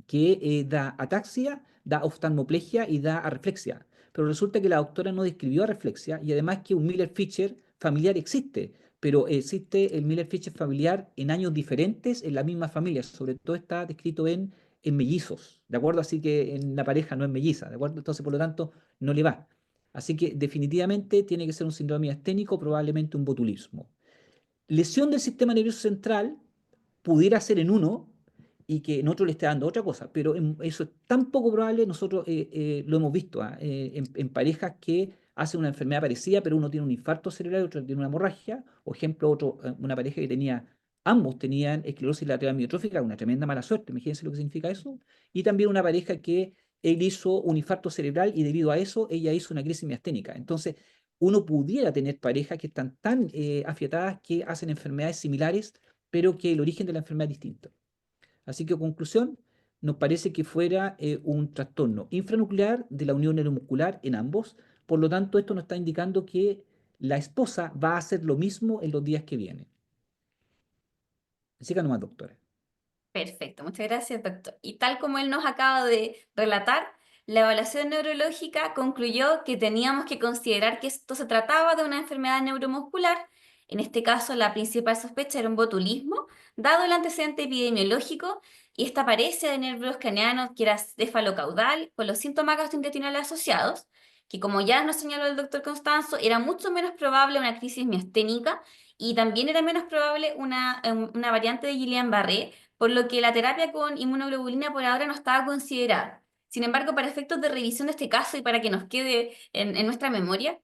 Speaker 3: que da ataxia, da oftalmoplegia y da arreflexia. Pero resulta que la doctora no describió arreflexia y además que un Miller-Fisher familiar existe, pero existe el Miller-Fisher familiar en años diferentes en la misma familia, sobre todo está descrito en mellizos, ¿de acuerdo? Así que en la pareja no es melliza, ¿de acuerdo? Entonces, por lo tanto, no le va. Así que definitivamente tiene que ser un síndrome miasténico, probablemente un botulismo. Lesión del sistema nervioso central pudiera ser en uno y que en otro le esté dando otra cosa, pero eso es tan poco probable, nosotros lo hemos visto en parejas que hacen una enfermedad parecida, pero uno tiene un infarto cerebral y otro tiene una hemorragia, o ejemplo, una pareja que ambos tenían esclerosis lateral amiotrófica, una tremenda mala suerte, imagínense lo que significa eso, y también una pareja que él hizo un infarto cerebral y debido a eso ella hizo una crisis miasténica. Entonces, uno pudiera tener parejas que están tan afiatadas que hacen enfermedades similares, pero que el origen de la enfermedad es distinto. Así que, conclusión, nos parece que fuera un trastorno infranuclear de la unión neuromuscular en ambos. Por lo tanto, esto nos está indicando que la esposa va a hacer lo mismo en los días que vienen. Siga nomás, doctora.
Speaker 4: Perfecto, muchas gracias, doctor. Y tal como él nos acaba de relatar, la evaluación neurológica concluyó que teníamos que considerar que esto se trataba de una enfermedad neuromuscular. En este caso, la principal sospecha era un botulismo, dado el antecedente epidemiológico y esta parecia de nervios craneanos que era cefalocaudal con los síntomas gastrointestinales asociados, que como ya nos señaló el doctor Constanzo, era mucho menos probable una crisis miasténica y también era menos probable una variante de Guillain-Barré, por lo que la terapia con inmunoglobulina por ahora no estaba considerada. Sin embargo, para efectos de revisión de este caso y para que nos quede en nuestra memoria,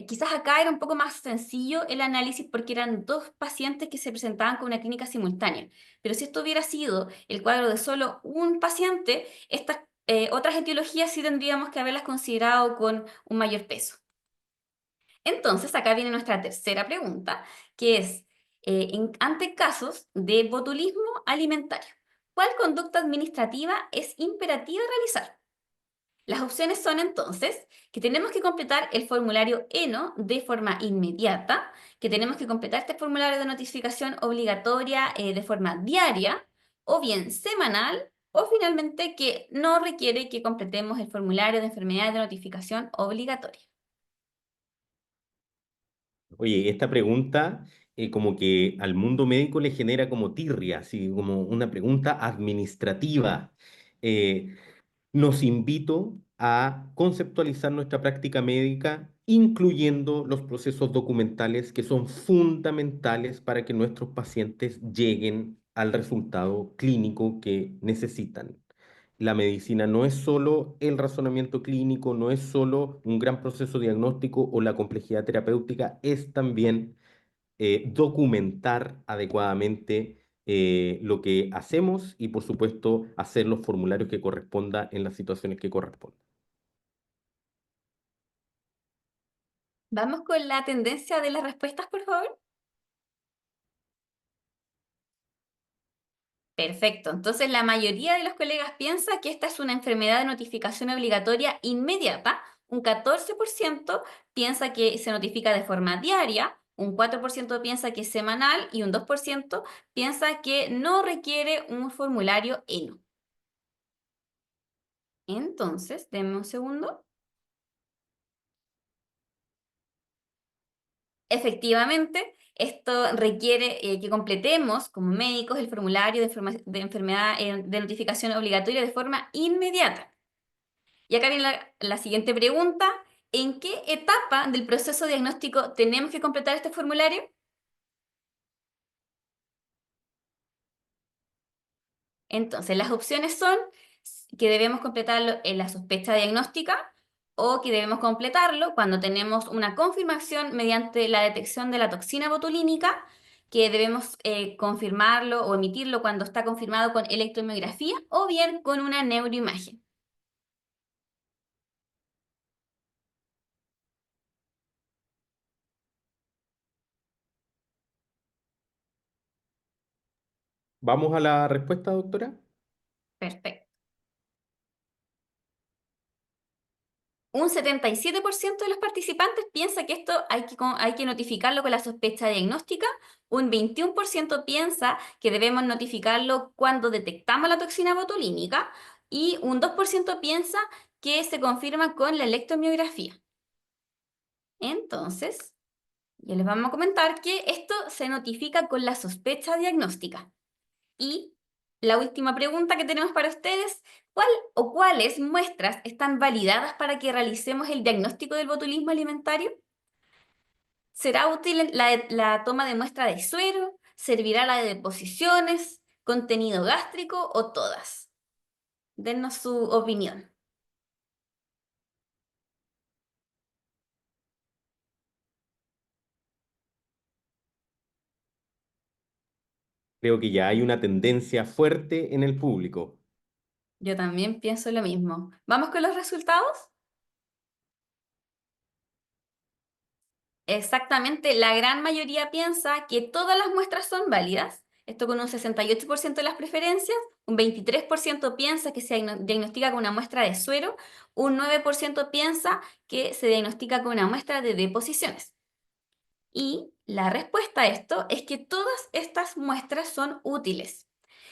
Speaker 4: quizás acá era un poco más sencillo el análisis porque eran dos pacientes que se presentaban con una clínica simultánea. Pero si esto hubiera sido el cuadro de solo un paciente, estas otras etiologías sí tendríamos que haberlas considerado con un mayor peso. Entonces, acá viene nuestra tercera pregunta, que es, ante casos de botulismo alimentario, ¿cuál conducta administrativa es imperativa realizar? Las opciones son entonces que tenemos que completar el formulario ENO de forma inmediata, que tenemos que completar este formulario de notificación obligatoria de forma diaria, o bien semanal, o finalmente que no requiere que completemos el formulario de enfermedad de notificación obligatoria.
Speaker 2: Oye, esta pregunta como que al mundo médico le genera como tirria, así como una pregunta administrativa. Eh, Los invito a conceptualizar nuestra práctica médica, incluyendo los procesos documentales que son fundamentales para que nuestros pacientes lleguen al resultado clínico que necesitan. La medicina no es solo el razonamiento clínico, no es solo un gran proceso diagnóstico o la complejidad terapéutica, es también documentar adecuadamente lo que hacemos y, por supuesto, hacer los formularios que corresponda en las situaciones que correspondan.
Speaker 4: Vamos con la tendencia de las respuestas, por favor. Perfecto. Entonces, la mayoría de los colegas piensa que esta es una enfermedad de notificación obligatoria inmediata. Un 14% piensa que se notifica de forma diaria, un 4% piensa que es semanal y un 2% piensa que no requiere un formulario ENO. Entonces, denme un segundo. Efectivamente, esto requiere que completemos como médicos el formulario de enfermedad de notificación obligatoria de forma inmediata. Y acá viene la siguiente pregunta. ¿En qué etapa del proceso diagnóstico tenemos que completar este formulario? Entonces, las opciones son que debemos completarlo en la sospecha diagnóstica o que debemos completarlo cuando tenemos una confirmación mediante la detección de la toxina botulínica, que debemos confirmarlo o emitirlo cuando está confirmado con electromiografía o bien con una neuroimagen.
Speaker 2: ¿Vamos a la respuesta, doctora?
Speaker 4: Perfecto. Un 77% de los participantes piensa que esto hay que notificarlo con la sospecha diagnóstica, un 21% piensa que debemos notificarlo cuando detectamos la toxina botulínica y un 2% piensa que se confirma con la electromiografía. Entonces, ya les vamos a comentar que esto se notifica con la sospecha diagnóstica. Y la última pregunta que tenemos para ustedes, ¿cuál o cuáles muestras están validadas para que realicemos el diagnóstico del botulismo alimentario? ¿Será útil la toma de muestra de suero? ¿Servirá la de deposiciones, contenido gástrico o todas? Dennos su opinión.
Speaker 2: Creo que ya hay una tendencia fuerte en el público.
Speaker 4: Yo también pienso lo mismo. ¿Vamos con los resultados? Exactamente, la gran mayoría piensa que todas las muestras son válidas, esto con un 68% de las preferencias, un 23% piensa que se diagnostica con una muestra de suero, un 9% piensa que se diagnostica con una muestra de deposiciones. Y la respuesta a esto es que todas estas muestras son útiles.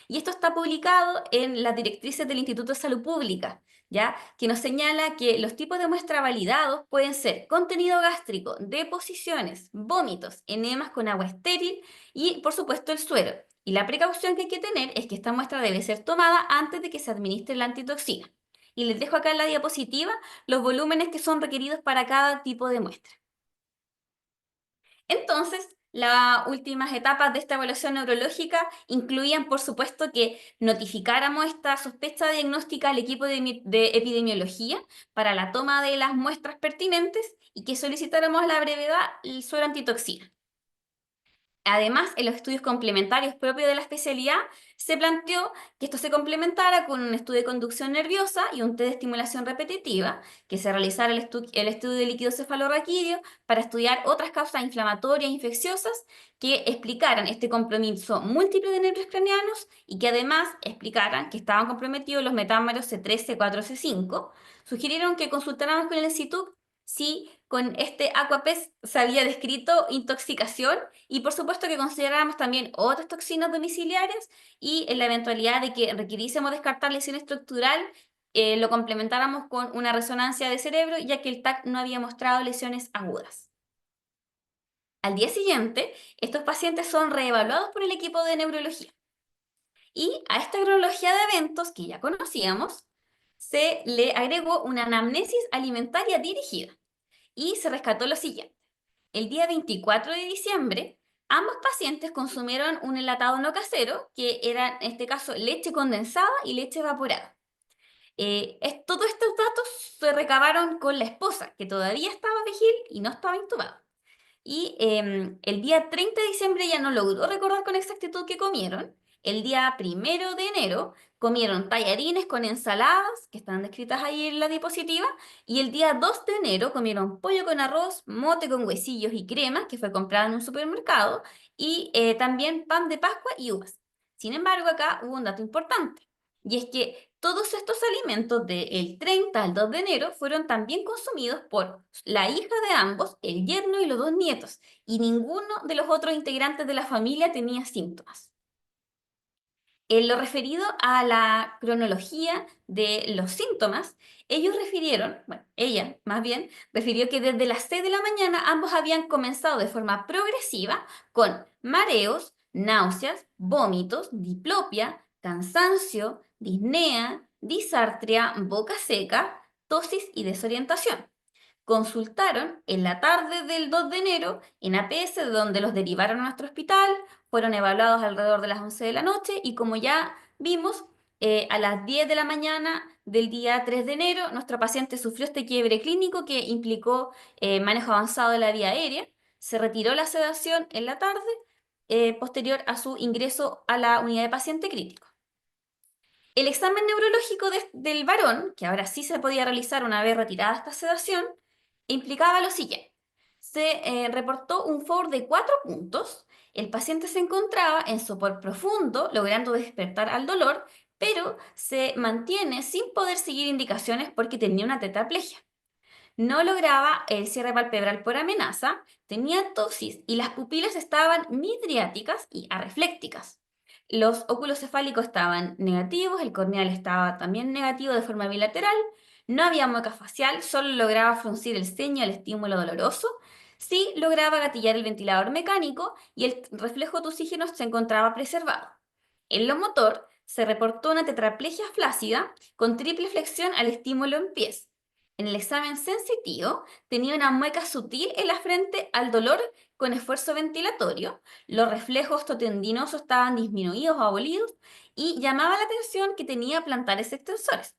Speaker 4: Y esto está publicado en las directrices del Instituto de Salud Pública, ¿ya? Que nos señala que los tipos de muestra validados pueden ser contenido gástrico, deposiciones, vómitos, enemas con agua estéril y, por supuesto, el suero. Y la precaución que hay que tener es que esta muestra debe ser tomada antes de que se administre la antitoxina. Y les dejo acá en la diapositiva los volúmenes que son requeridos para cada tipo de muestra. Entonces, las últimas etapas de esta evaluación neurológica incluían, por supuesto, que notificáramos esta sospecha diagnóstica al equipo de epidemiología para la toma de las muestras pertinentes y que solicitáramos a la brevedad el suero antitoxina. Además, en los estudios complementarios propios de la especialidad, se planteó que esto se complementara con un estudio de conducción nerviosa y un test de estimulación repetitiva, que se realizara el estudio de líquido cefalorraquídeo para estudiar otras causas inflamatorias e infecciosas que explicaran este compromiso múltiple de nervios craneanos y que además explicaran que estaban comprometidos los metámeros C3, C4, C5. Sugirieron que consultáramos con el CITUC si con este Aquapes se había descrito intoxicación y por supuesto que consideráramos también otras toxinas domiciliarias y en la eventualidad de que requiriésemos descartar lesión estructural, lo complementáramos con una resonancia de cerebro, ya que el TAC no había mostrado lesiones agudas. Al día siguiente, estos pacientes son reevaluados por el equipo de neurología. Y a esta cronología de eventos que ya conocíamos, se le agregó una anamnesis alimentaria dirigida y se rescató lo siguiente. El día 24 de diciembre, ambos pacientes consumieron un enlatado no casero, que era en este caso leche condensada y leche evaporada. Todos estos datos se recabaron con la esposa, que todavía estaba vigil y no estaba intubada. Y el día 30 de diciembre ya no logró recordar con exactitud qué comieron. El día 1 de enero comieron tallarines con ensaladas, que están descritas ahí en la diapositiva, y el día 2 de enero comieron pollo con arroz, mote con huesillos y crema, que fue comprado en un supermercado, y también pan de Pascua y uvas. Sin embargo, acá hubo un dato importante, y es que todos estos alimentos del 30 al 2 de enero fueron también consumidos por la hija de ambos, el yerno y los 2 nietos, y ninguno de los otros integrantes de la familia tenía síntomas. En lo referido a la cronología de los síntomas, ella más bien, refirió que desde las 6 de la mañana ambos habían comenzado de forma progresiva con mareos, náuseas, vómitos, diplopia, cansancio, disnea, disartria, boca seca, tosis y desorientación. Consultaron en la tarde del 2 de enero en APS, de donde los derivaron a nuestro hospital, fueron evaluados alrededor de las 11 de la noche y como ya vimos, a las 10 de la mañana del día 3 de enero, nuestro paciente sufrió este quiebre clínico que implicó manejo avanzado de la vía aérea, se retiró la sedación en la tarde, posterior a su ingreso a la unidad de paciente crítico. El examen neurológico del varón, que ahora sí se podía realizar una vez retirada esta sedación, implicaba lo siguiente. Se reportó un FOR de 4 puntos, el paciente se encontraba en sopor profundo, logrando despertar al dolor, pero se mantiene sin poder seguir indicaciones porque tenía una tetraplegia. No lograba el cierre palpebral por amenaza, tenía tosis y las pupilas estaban midriáticas y arreflécticas. Los óculos cefálicos estaban negativos, el corneal estaba también negativo de forma bilateral, no había mueca facial, solo lograba fruncir el ceño al estímulo doloroso, sí lograba gatillar el ventilador mecánico y el reflejo de oxígeno se encontraba preservado. En lo motor se reportó una tetraplegia flácida con triple flexión al estímulo en pies. En el examen sensitivo tenía una mueca sutil en la frente al dolor con esfuerzo ventilatorio, los reflejos totendinosos estaban disminuidos o abolidos y llamaba la atención que tenía plantares extensores.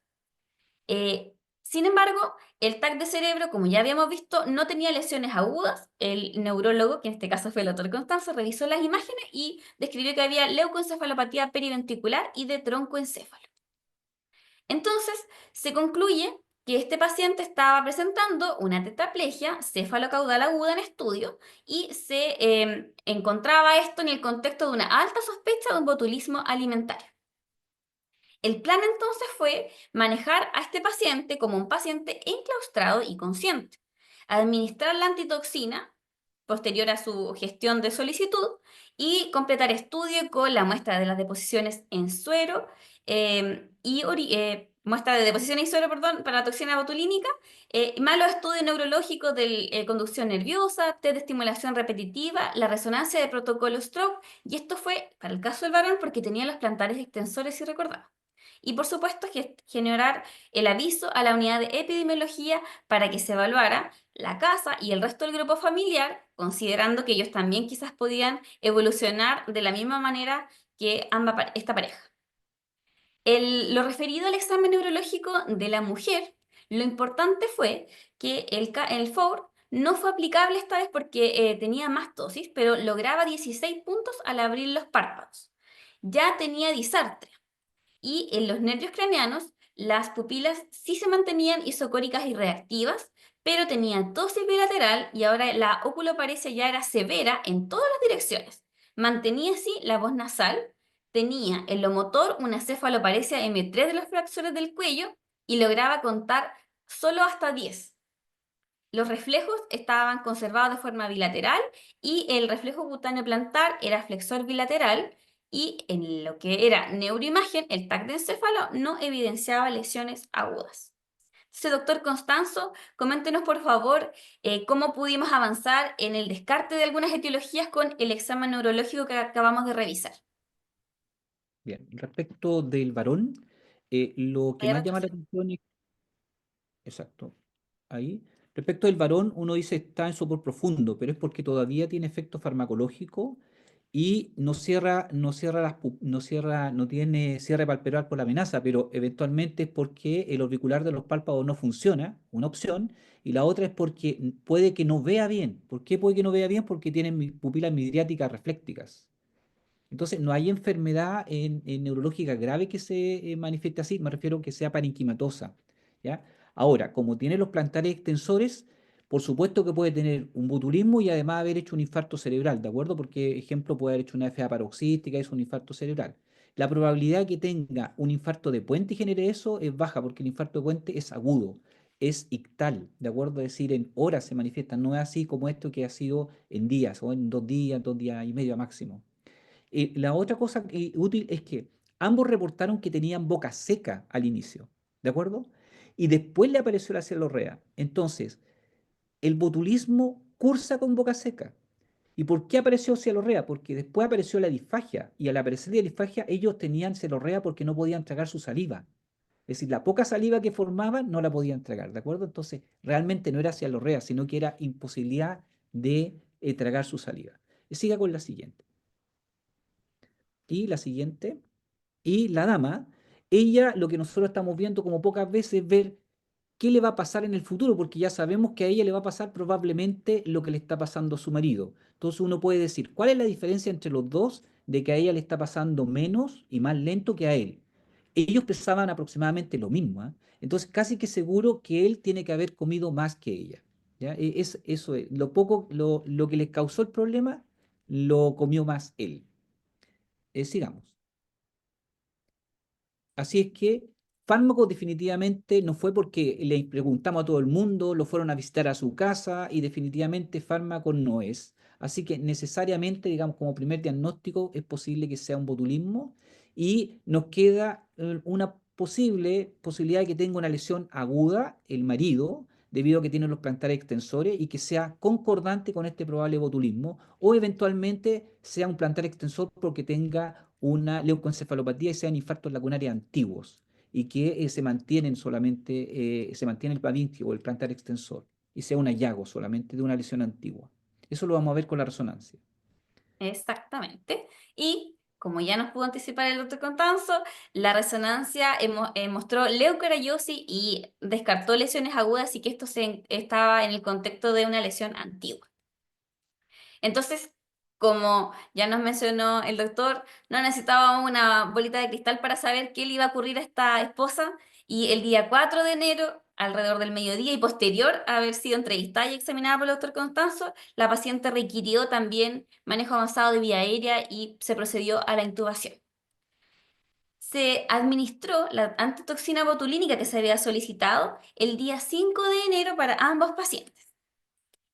Speaker 4: Sin embargo, el TAC de cerebro, como ya habíamos visto, no tenía lesiones agudas. El neurólogo, que en este caso fue el doctor Constanzo, revisó las imágenes y describió que había leucoencefalopatía periventricular y de troncoencéfalo. Entonces, se concluye que este paciente estaba presentando una tetraplegia cefalocaudal aguda en estudio y se encontraba esto en el contexto de una alta sospecha de un botulismo alimentario. El plan entonces fue manejar a este paciente como un paciente enclaustrado y consciente, administrar la antitoxina posterior a su gestión de solicitud y completar estudio con la muestra de las deposiciones en suero muestra de deposición en suero, perdón, para la toxina botulínica, más los estudios neurológicos de conducción nerviosa, test de estimulación repetitiva, la resonancia de protocolo stroke, y esto fue para el caso del varón porque tenía los plantares extensores y recordaba. Y por supuesto generar el aviso a la unidad de epidemiología para que se evaluara la casa y el resto del grupo familiar, considerando que ellos también quizás podían evolucionar de la misma manera que esta pareja. Lo referido al examen neurológico de la mujer, lo importante fue que el FOR No fue aplicable esta vez porque tenía más tosis, pero lograba 16 puntos al abrir los párpados. Ya tenía disartria. Y en los nervios craneanos, las pupilas sí se mantenían isocóricas y reactivas, pero tenía tosis bilateral y ahora la oculoparesia ya era severa en todas las direcciones. Mantenía así la voz nasal, tenía en lo motor una cefaloparesia M3 de los flexores del cuello y lograba contar solo hasta 10. Los reflejos estaban conservados de forma bilateral y el reflejo cutáneo plantar era flexor bilateral y en lo que era neuroimagen, el TAC de encéfalo no evidenciaba lesiones agudas. Entonces, doctor Constanzo, coméntenos por favor cómo pudimos avanzar en el descarte de algunas etiologías con el examen neurológico que acabamos de revisar.
Speaker 3: Bien, respecto del varón, lo que
Speaker 4: Hay
Speaker 3: más llama la
Speaker 4: retroceso.
Speaker 3: atención es, exacto, ahí. Respecto del varón, uno dice está en sopor profundo, pero es porque todavía tiene efecto farmacológico y no tiene cierre palpebral por la amenaza, pero eventualmente es porque el orbicular de los párpados no funciona, una opción, y la otra es porque puede que no vea bien. ¿Por qué puede que no vea bien? Porque tiene pupilas midriáticas reflécticas. Entonces, no hay enfermedad en neurológica grave que se manifieste así, me refiero que sea parenquimatosa, ¿ya? Ahora, como tiene los plantares extensores, por supuesto que puede tener un botulismo y además haber hecho un infarto cerebral, ¿de acuerdo? Porque, ejemplo, puede haber hecho una FA paroxística, es un infarto cerebral. La probabilidad de que tenga un infarto de puente y genere eso es baja, porque el infarto de puente es agudo, es ictal, ¿de acuerdo? Es decir, en horas se manifiesta, no es así como esto que ha sido en días o en 2 días y medio máximo. La otra cosa útil es que ambos reportaron que tenían boca seca al inicio, ¿de acuerdo? Y después le apareció la celorrea. Entonces, el botulismo cursa con boca seca. ¿Y por qué apareció celorrea? Porque después apareció la disfagia. Y al aparecer la disfagia, ellos tenían celorrea porque no podían tragar su saliva. Es decir, la poca saliva que formaban no la podían tragar, ¿de acuerdo? Entonces, realmente no era celorrea, sino que era imposibilidad de tragar su saliva. Siga con la siguiente. Y la siguiente. Y la dama, ella lo que nosotros estamos viendo como pocas veces es ver qué le va a pasar en el futuro, porque ya sabemos que a ella le va a pasar probablemente lo que le está pasando a su marido. Entonces uno puede decir, ¿cuál es la diferencia entre los dos de que a ella le está pasando menos y más lento que a él? Ellos pesaban aproximadamente lo mismo, ¿ah? Entonces casi que seguro que él tiene que haber comido más que ella. ¿Ya? Eso es. Lo que le causó el problema, lo comió más él. Sigamos. Así es que fármacos definitivamente no fue porque le preguntamos a todo el mundo, lo fueron a visitar a su casa y definitivamente fármaco no es. Así que necesariamente, digamos, como primer diagnóstico es posible que sea un botulismo y nos queda una posibilidad de que tenga una lesión aguda el marido debido a que tiene los plantares extensores y que sea concordante con este probable botulismo o eventualmente sea un plantar extensor porque tenga una leucoencefalopatía y sean infartos lacunarios antiguos y que se mantiene el pavincio o el plantar extensor y sea un hallazgo solamente de una lesión antigua. Eso lo vamos a ver con la resonancia.
Speaker 4: Exactamente. Y como ya nos pudo anticipar el doctor Constanzo, la resonancia mostró leucocariosis y descartó lesiones agudas y que esto estaba en el contexto de una lesión antigua. Entonces, como ya nos mencionó el doctor, no necesitábamos una bolita de cristal para saber qué le iba a ocurrir a esta esposa y el día 4 de enero, alrededor del mediodía y posterior a haber sido entrevistada y examinada por el doctor Constanzo, la paciente requirió también manejo avanzado de vía aérea y se procedió a la intubación. Se administró la antitoxina botulínica que se había solicitado el día 5 de enero para ambos pacientes.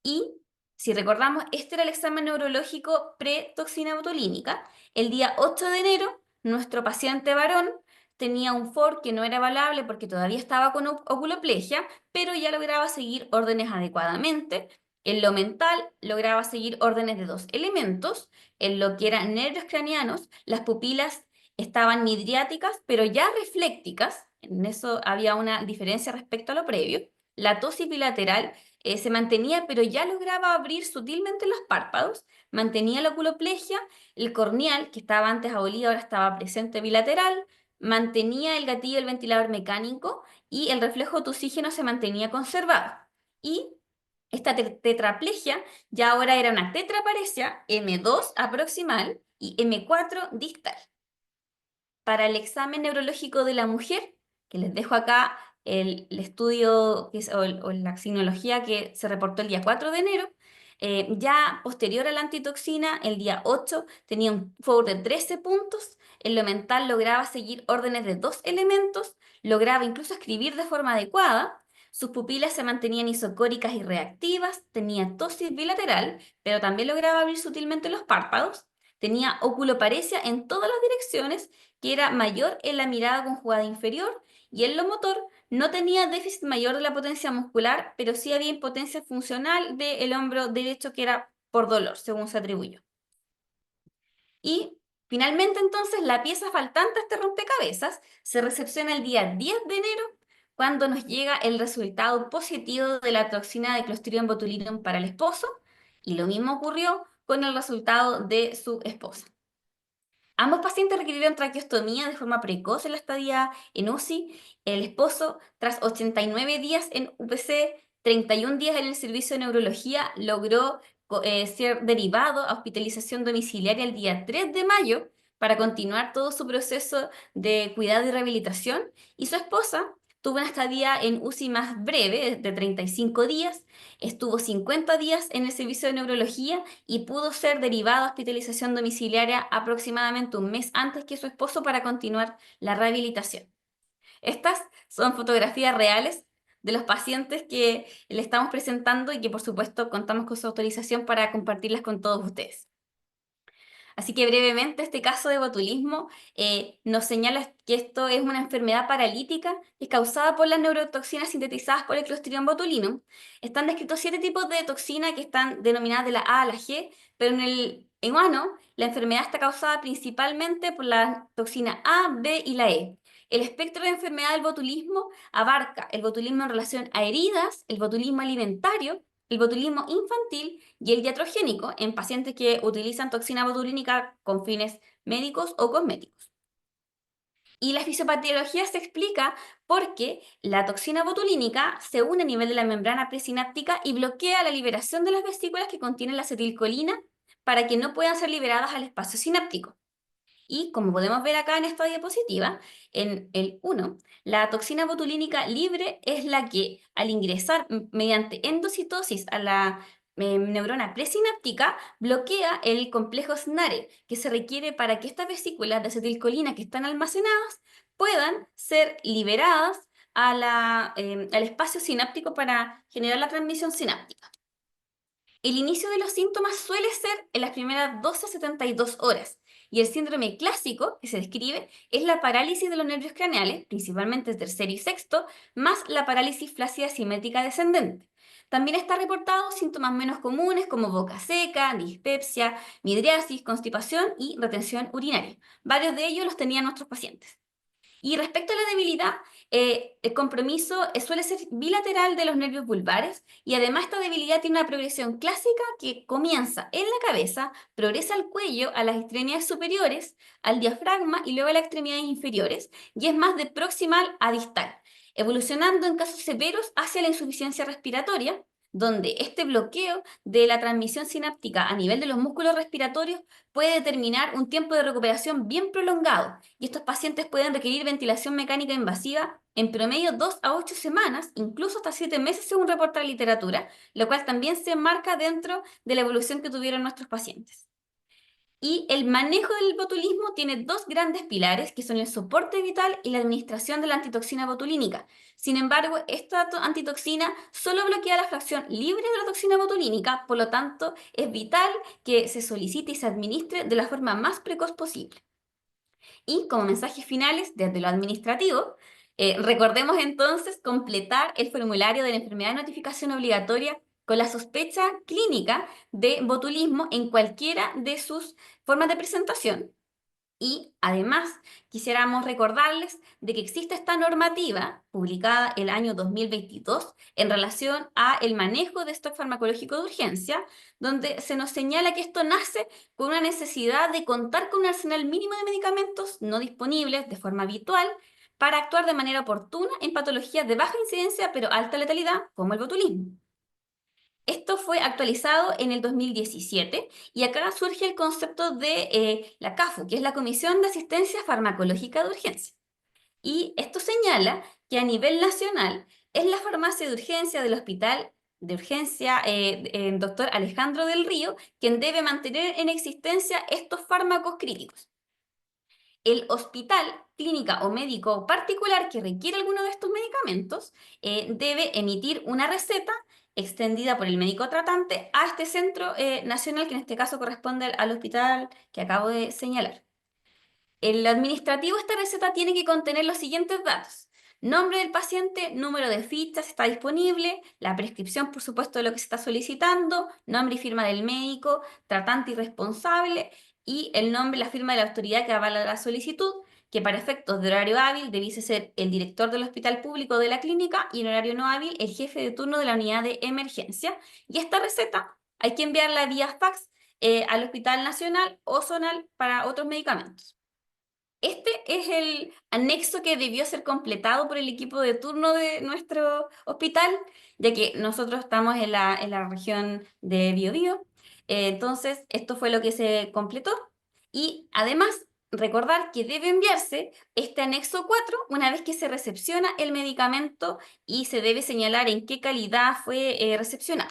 Speaker 4: Y si recordamos, este era el examen neurológico pre-toxina botulínica. El día 8 de enero, nuestro paciente varón tenía un FOR que no era evaluable porque todavía estaba con oculoplegia, pero ya lograba seguir órdenes adecuadamente. En lo mental, lograba seguir órdenes de 2 elementos. En lo que eran nervios craneanos, las pupilas estaban midriáticas, pero ya reflécticas. En eso había una diferencia respecto a lo previo. La tosis bilateral se mantenía, pero ya lograba abrir sutilmente los párpados, mantenía la oculoplegia, el corneal, que estaba antes abolido, ahora estaba presente bilateral, mantenía el gatillo del ventilador mecánico y el reflejo tusígeno se mantenía conservado. Y Esta tetraplegia ya ahora era una tetraparesia M2 aproximal y M4 distal. Para el examen neurológico de la mujer, que les dejo acá el estudio o la signología que se reportó el día 4 de enero, ya posterior a la antitoxina, el día 8 tenía un score de 13 puntos, en lo mental lograba seguir órdenes de 2 elementos, lograba incluso escribir de forma adecuada, sus pupilas se mantenían isocóricas y reactivas, tenía ptosis bilateral, pero también lograba abrir sutilmente los párpados, tenía oculoparesia en todas las direcciones, que era mayor en la mirada conjugada inferior, y en lo motor no tenía déficit mayor de la potencia muscular, pero sí había impotencia funcional del hombro derecho que era por dolor, según se atribuyó. Y finalmente entonces la pieza faltante a este rompecabezas se recepciona el día 10 de enero, cuando nos llega el resultado positivo de la toxina de Clostridium botulinum para el esposo, y lo mismo ocurrió con el resultado de su esposa. Ambos pacientes requirieron traqueostomía de forma precoz en la estadía en UCI. El esposo, tras 89 días en UPC, 31 días en el servicio de neurología, logró ser derivado a hospitalización domiciliaria el día 3 de mayo para continuar todo su proceso de cuidado y rehabilitación. Y su esposa tuvo una estadía en UCI más breve, de 35 días, estuvo 50 días en el servicio de neurología y pudo ser derivado a hospitalización domiciliaria aproximadamente un mes antes que su esposo para continuar la rehabilitación. Estas son fotografías reales de los pacientes que le estamos presentando y que por supuesto contamos con su autorización para compartirlas con todos ustedes. Así que brevemente este caso de botulismo nos señala que esto es una enfermedad paralítica que es causada por las neurotoxinas sintetizadas por el Clostridium botulinum. Están descritos 7 tipos de toxina que están denominadas de la A a la G, pero en el humano la enfermedad está causada principalmente por la toxina A, B y la E. El espectro de enfermedad del botulismo abarca el botulismo en relación a heridas, el botulismo alimentario, el botulismo infantil y el iatrogénico en pacientes que utilizan toxina botulínica con fines médicos o cosméticos. Y la fisiopatología se explica porque la toxina botulínica se une a nivel de la membrana presináptica y bloquea la liberación de las vesículas que contienen la acetilcolina para que no puedan ser liberadas al espacio sináptico. Y como podemos ver acá en esta diapositiva, en el 1, la toxina botulínica libre es la que al ingresar mediante endocitosis a la neurona presináptica bloquea el complejo SNARE que se requiere para que estas vesículas de acetilcolina que están almacenadas puedan ser liberadas al espacio sináptico para generar la transmisión sináptica. El inicio de los síntomas suele ser en las primeras 12 a 72 horas, y el síndrome clásico que se describe es la parálisis de los nervios craneales, principalmente el tercero y sexto, más la parálisis flácida simétrica descendente. También está reportado síntomas menos comunes como boca seca, dispepsia, midriasis, constipación y retención urinaria. Varios de ellos los tenían nuestros pacientes. Y respecto a la debilidad, el compromiso suele ser bilateral de los nervios vulvares y además esta debilidad tiene una progresión clásica que comienza en la cabeza, progresa al cuello, a las extremidades superiores, al diafragma y luego a las extremidades inferiores y es más de proximal a distal, evolucionando en casos severos hacia la insuficiencia respiratoria, donde este bloqueo de la transmisión sináptica a nivel de los músculos respiratorios puede determinar un tiempo de recuperación bien prolongado, y estos pacientes pueden requerir ventilación mecánica invasiva en promedio 2 a 8 semanas, incluso hasta 7 meses según reporta la literatura, lo cual también se enmarca dentro de la evolución que tuvieron nuestros pacientes. Y el manejo del botulismo tiene 2 grandes pilares, que son el soporte vital y la administración de la antitoxina botulínica. Sin embargo, esta antitoxina solo bloquea la fracción libre de la toxina botulínica, por lo tanto, es vital que se solicite y se administre de la forma más precoz posible. Y como mensajes finales, desde lo administrativo, recordemos entonces completar el formulario de la enfermedad de notificación obligatoria con la sospecha clínica de botulismo en cualquiera de sus formas de presentación. Y además quisiéramos recordarles de que existe esta normativa publicada el año 2022 en relación a el manejo de stock farmacológico de urgencia, donde se nos señala que esto nace con una necesidad de contar con un arsenal mínimo de medicamentos no disponibles de forma habitual para actuar de manera oportuna en patologías de baja incidencia pero alta letalidad como el botulismo. Esto fue actualizado en el 2017 y acá surge el concepto de la CAFU, que es la Comisión de Asistencia Farmacológica de Urgencia. Y esto señala que a nivel nacional es la farmacia de urgencia del Hospital de Urgencia Dr. Alejandro del Río quien debe mantener en existencia estos fármacos críticos. El hospital, clínica o médico particular que requiere alguno de estos medicamentos debe emitir una receta extendida por el médico tratante a este centro nacional, que en este caso corresponde al hospital que acabo de señalar. El administrativo, esta receta tiene que contener los siguientes datos: nombre del paciente, número de fichas si está disponible, la prescripción, por supuesto, de lo que se está solicitando, nombre y firma del médico, tratante y responsable, y el nombre y la firma de la autoridad que avala la solicitud, que para efectos de horario hábil debiese ser el director del hospital público o de la clínica, y en horario no hábil el jefe de turno de la unidad de emergencia. Y esta receta hay que enviarla vía fax al Hospital Nacional o zonal para otros medicamentos. Este es el anexo que debió ser completado por el equipo de turno de nuestro hospital, ya que nosotros estamos en la región de Biobío. Entonces, esto fue lo que se completó. Y además, recordar que debe enviarse este anexo 4 una vez que se recepciona el medicamento y se debe señalar en qué calidad fue recepcionado.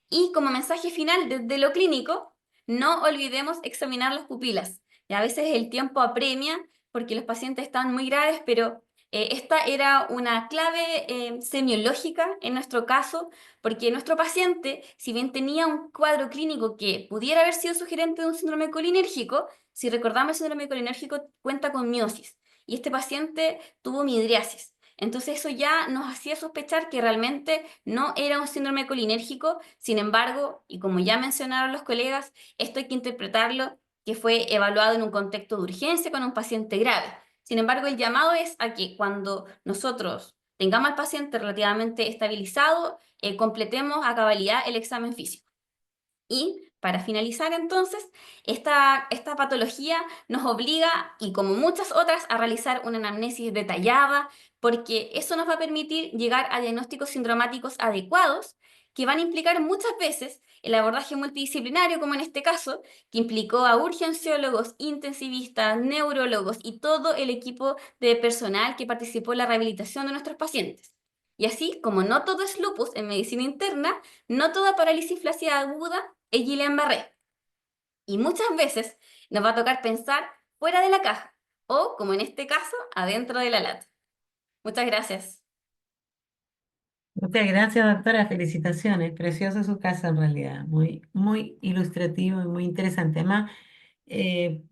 Speaker 4: Y como mensaje final desde lo clínico, no olvidemos examinar las pupilas. Y a veces el tiempo apremia porque los pacientes están muy graves, pero esta era una clave semiológica en nuestro caso, porque nuestro paciente, si bien tenía un cuadro clínico que pudiera haber sido sugerente de un síndrome colinérgico, si recordamos, el síndrome colinérgico cuenta con miosis, y este paciente tuvo midriasis. Entonces eso ya nos hacía sospechar que realmente no era un síndrome colinérgico. Sin embargo, y como ya mencionaron los colegas, esto hay que interpretarlo que fue evaluado en un contexto de urgencia con un paciente grave. Sin embargo, el llamado es a que cuando nosotros tengamos al paciente relativamente estabilizado, completemos a cabalidad el examen físico. Y para finalizar entonces, esta patología nos obliga, y como muchas otras, a realizar una anamnesis detallada, porque eso nos va a permitir llegar a diagnósticos sindromáticos adecuados, que van a implicar muchas veces el abordaje multidisciplinario, como en este caso, que implicó a urgenciólogos, intensivistas, neurólogos y todo el equipo de personal que participó en la rehabilitación de nuestros pacientes. Y así, como no todo es lupus en medicina interna, no toda parálisis flácida aguda es Guillain-Barré. Y muchas veces nos va a tocar pensar fuera de la caja, o, como en este caso, adentro de la lata. Muchas gracias.
Speaker 1: Muchas gracias, doctora. Felicitaciones. Precioso su caso en realidad. Muy, muy ilustrativo y muy interesante. Además, eh,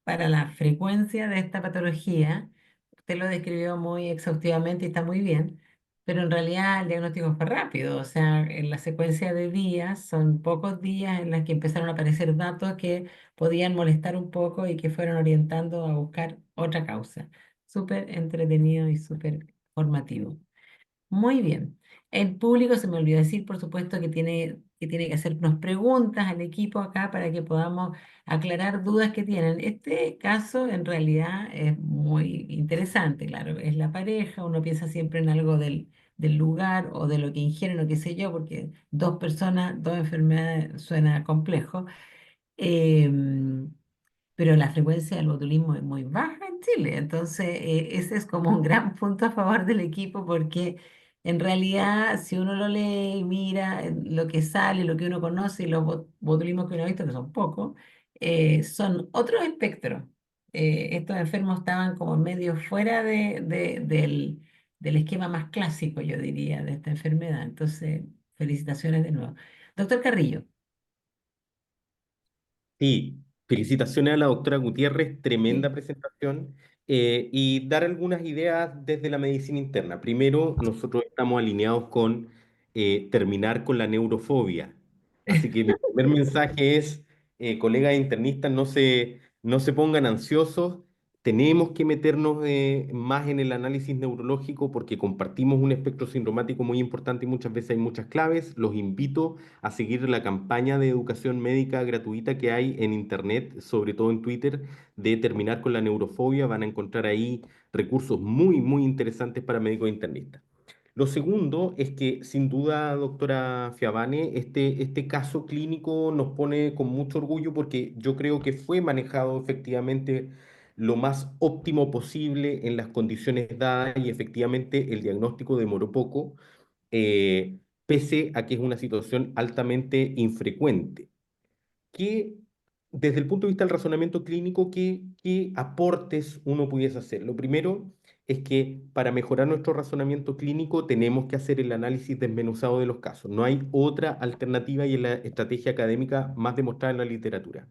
Speaker 1: para la frecuencia de esta patología, usted lo describió muy exhaustivamente y está muy bien, pero en realidad el diagnóstico fue rápido. O sea, en la secuencia de días, son pocos días en los que empezaron a aparecer datos que podían molestar un poco y que fueron orientando a buscar otra causa. Súper entretenido y súper formativo. Muy bien. El público, se me olvidó decir, por supuesto, que tiene que hacernos preguntas al equipo acá para que podamos aclarar dudas que tienen. Este caso en realidad es muy interesante, claro, es la pareja, uno piensa siempre en algo del lugar o de lo que ingieren o qué sé yo, porque dos personas, dos enfermedades suena complejo. Em, pero la frecuencia del botulismo es muy baja en Chile. Entonces, ese es como un gran punto a favor del equipo porque en realidad, si uno lo lee y mira lo que sale, lo que uno conoce y los botulismos que uno ha visto, que son pocos, son otros espectros. Estos enfermos estaban como medio fuera del esquema más clásico, yo diría, de esta enfermedad. Entonces, felicitaciones de nuevo. Doctor Carrillo.
Speaker 2: Sí, felicitaciones a la doctora Gutiérrez,
Speaker 1: Sí.
Speaker 2: tremenda presentación. Y dar algunas ideas desde la medicina interna. Primero, nosotros estamos alineados con terminar con la neurofobia. Así que mi primer mensaje es, colegas internistas, no se pongan ansiosos. Tenemos que meternos más en el análisis neurológico porque compartimos un espectro sindromático muy importante y muchas veces hay muchas claves. Los invito a seguir la campaña de educación médica gratuita que hay en Internet, sobre todo en Twitter, de terminar con la neurofobia. Van a encontrar ahí recursos muy, muy interesantes para médicos internistas. Lo segundo es que, sin duda, doctora Fiabane, este caso clínico nos pone con mucho orgullo porque yo creo que fue manejado efectivamente lo más óptimo posible en las condiciones dadas y efectivamente el diagnóstico demoró poco, pese a que es una situación altamente infrecuente. ¿Qué, desde el punto de vista del razonamiento clínico, qué aportes uno pudiese hacer? Lo primero es que para mejorar nuestro razonamiento clínico tenemos que hacer el análisis desmenuzado de los casos. No hay otra alternativa y es la estrategia académica más demostrada en la literatura.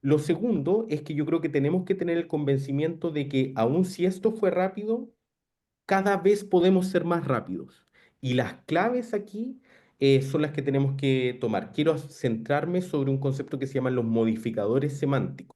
Speaker 2: Lo segundo es que yo creo que tenemos que tener el convencimiento de que aun si esto fue rápido, cada vez podemos ser más rápidos. Y las claves aquí son las que tenemos que tomar. Quiero centrarme sobre un concepto que se llaman los modificadores semánticos.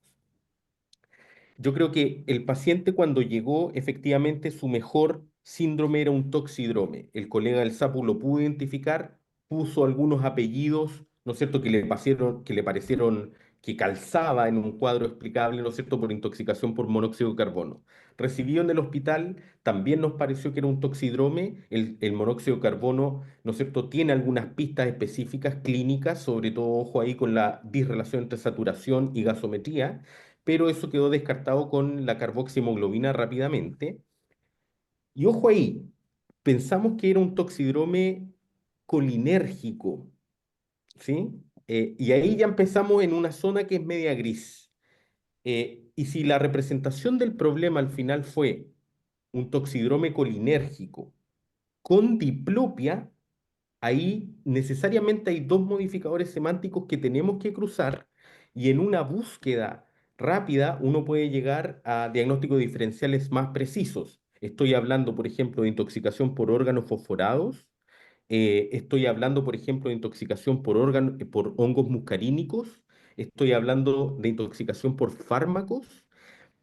Speaker 2: Yo creo que el paciente cuando llegó, efectivamente su mejor síndrome era un toxidrome. El colega del SAPU lo pudo identificar, puso algunos apellidos, ¿no es cierto?, que le parecieron que calzaba en un cuadro explicable, ¿no es cierto?, por intoxicación por monóxido de carbono. Recibido en el hospital, también nos pareció que era un toxidrome. El monóxido de carbono, ¿no es cierto?, tiene algunas pistas específicas clínicas, sobre todo, ojo ahí con la disrelación entre saturación y gasometría, pero eso quedó descartado con la carboxiemoglobina rápidamente. Y ojo ahí, pensamos que era un toxidrome colinérgico, ¿sí? Y ahí ya empezamos en una zona que es media gris. Y si la representación del problema al final fue un toxidrome colinérgico con diplopia, ahí necesariamente hay dos modificadores semánticos que tenemos que cruzar y en una búsqueda rápida uno puede llegar a diagnósticos diferenciales más precisos. Estoy hablando, por ejemplo, de intoxicación por órganos fosforados. Estoy hablando, por ejemplo, de intoxicación por hongos muscarínicos. Estoy hablando de intoxicación por fármacos.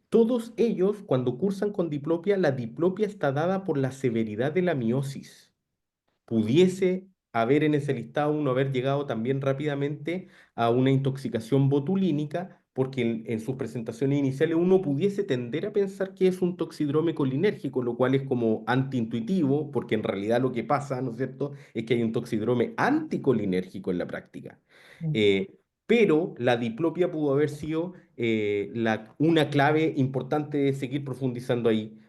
Speaker 2: Todos ellos, cuando cursan con diplopia, la diplopia está dada por la severidad de la miosis. Pudiese haber en ese listado uno haber llegado también rápidamente a una intoxicación botulínica, porque en sus presentaciones iniciales uno pudiese tender a pensar que es un toxidrome colinérgico, lo cual es como antiintuitivo, porque en realidad lo que pasa, ¿no es cierto?, es que hay un toxidrome anticolinérgico en la práctica.
Speaker 1: Mm.
Speaker 2: Pero la diplopia pudo haber sido una clave importante de seguir profundizando ahí.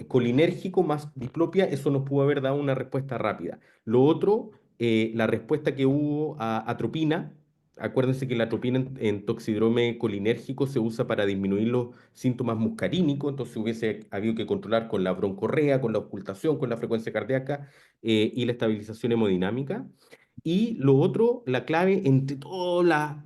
Speaker 2: Colinérgico más diplopia, eso nos pudo haber dado una respuesta rápida. Lo otro, la respuesta que hubo a atropina. Acuérdense que la atropina en toxidrome colinérgico se usa para disminuir los síntomas muscarínicos, entonces hubiese habido que controlar con la broncorrea, con la ocultación, con la frecuencia cardíaca y la estabilización hemodinámica. Y lo otro, la clave entre toda la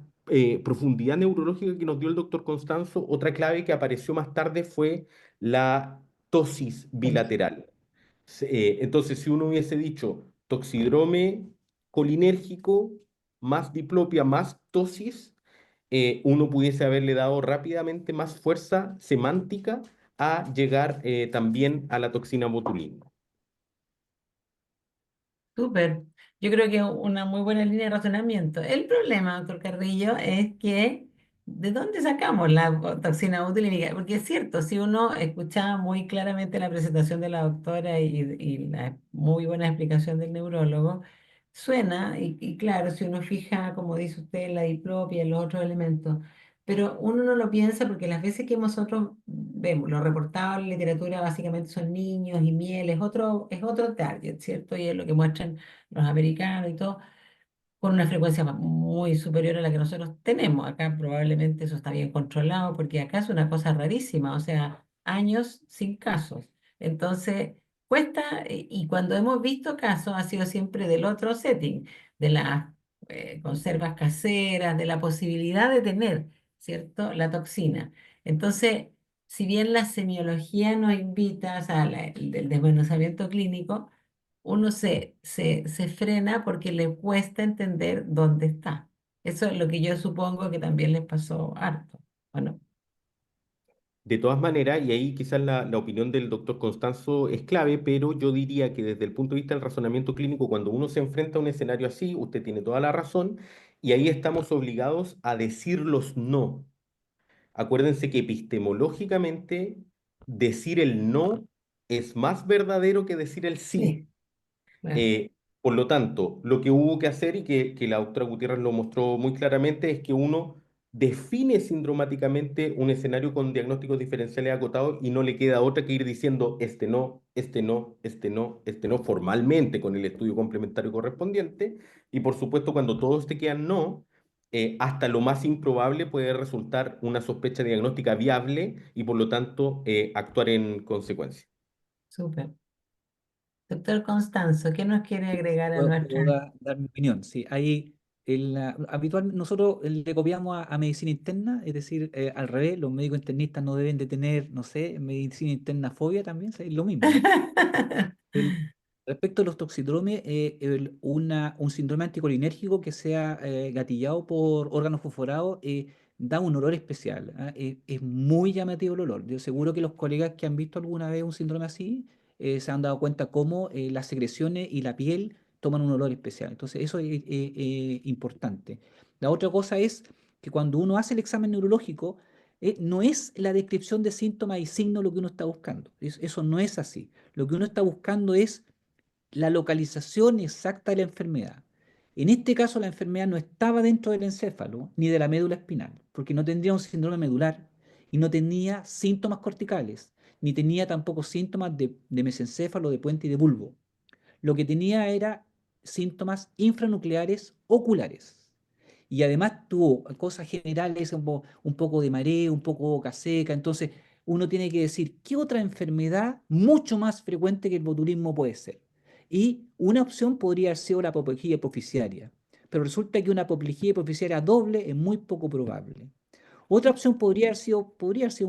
Speaker 2: profundidad neurológica que nos dio el doctor Constanzo, otra clave que apareció más tarde fue la tosis bilateral. Entonces, si uno hubiese dicho toxidrome colinérgico más diplopia más tosis, uno pudiese haberle dado rápidamente más fuerza semántica a llegar también a la toxina botulina.
Speaker 1: Súper. Yo creo que una muy buena línea de razonamiento. El problema, doctor Carrillo, es que ¿de dónde sacamos la toxina botulínica? Porque es cierto, si uno escuchaba muy claramente la presentación de la doctora y la muy buena explicación del neurólogo, suena, y claro, si uno fija, como dice usted, la diplopia y los otros elementos, pero uno no lo piensa porque las veces que nosotros vemos, lo reportado en la literatura básicamente son niños y miel, es otro target, ¿cierto? Y es lo que muestran los americanos y todo, con una frecuencia muy superior a la que nosotros tenemos. Acá probablemente eso está bien controlado porque acá es una cosa rarísima, o sea, años sin casos. Entonces, cuesta, y cuando hemos visto casos ha sido siempre del otro setting, de las conservas caseras, de la posibilidad de tener, ¿cierto?, la toxina. Entonces, si bien la semiología nos invita, o sea, el desmenuzamiento clínico, uno se frena porque le cuesta entender dónde está. Eso es lo que yo supongo que también les pasó harto. Bueno,
Speaker 2: De todas maneras, y ahí quizás la opinión del doctor Constanzo es clave, pero yo diría que desde el punto de vista del razonamiento clínico, cuando uno se enfrenta a un escenario así, usted tiene toda la razón, y ahí estamos obligados a decir los no. Acuérdense que epistemológicamente decir el no es más verdadero que decir el sí.
Speaker 1: sí, Claro.
Speaker 2: Eh, por lo tanto, lo que hubo que hacer y que la doctora Gutiérrez lo mostró muy claramente es que uno define sindromáticamente un escenario con diagnósticos diferenciales acotados y no le queda otra que ir diciendo este no, este no, este no, este no, formalmente con el estudio complementario correspondiente. Y por supuesto, cuando todos te quedan no, hasta lo más improbable puede resultar una sospecha diagnóstica viable y por lo tanto actuar en consecuencia.
Speaker 1: Súper. Doctor Constanzo, ¿qué nos quiere agregar a
Speaker 3: Puedo
Speaker 1: nuestra...
Speaker 3: dar mi opinión. Sí, hay habitual, nosotros le copiamos a medicina interna, es decir, al revés, los médicos internistas no deben de tener, no sé, medicina interna fobia también, ¿sí? Es lo mismo. El- Respecto a los toxidromes, un síndrome anticolinérgico que sea gatillado por órganos fosforados da un olor especial. ¿Ah? Es muy llamativo el olor. Yo seguro que los colegas que han visto alguna vez un síndrome así se han dado cuenta cómo las secreciones y la piel toman un olor especial. Entonces, eso es importante. La otra cosa es que cuando uno hace el examen neurológico, no es la descripción de síntomas y signos lo que uno está buscando. Eso no es así. Lo que uno está buscando es la localización exacta de la enfermedad. En este caso, la enfermedad no estaba dentro del encéfalo ni de la médula espinal, porque no tendría un síndrome medular y no tenía síntomas corticales, ni tenía tampoco síntomas de mesencéfalo, de puente y de bulbo. Lo que tenía era síntomas infranucleares oculares. Y además tuvo cosas generales, un poco de mareo, un poco boca seca. Entonces, uno tiene que decir, ¿qué otra enfermedad mucho más frecuente que el botulismo puede ser? Y una opción podría haber sido la apoplejía hipoficiaria. Pero resulta que una apoplejía hipoficiaria doble es muy poco probable. Otra opción podría haber sido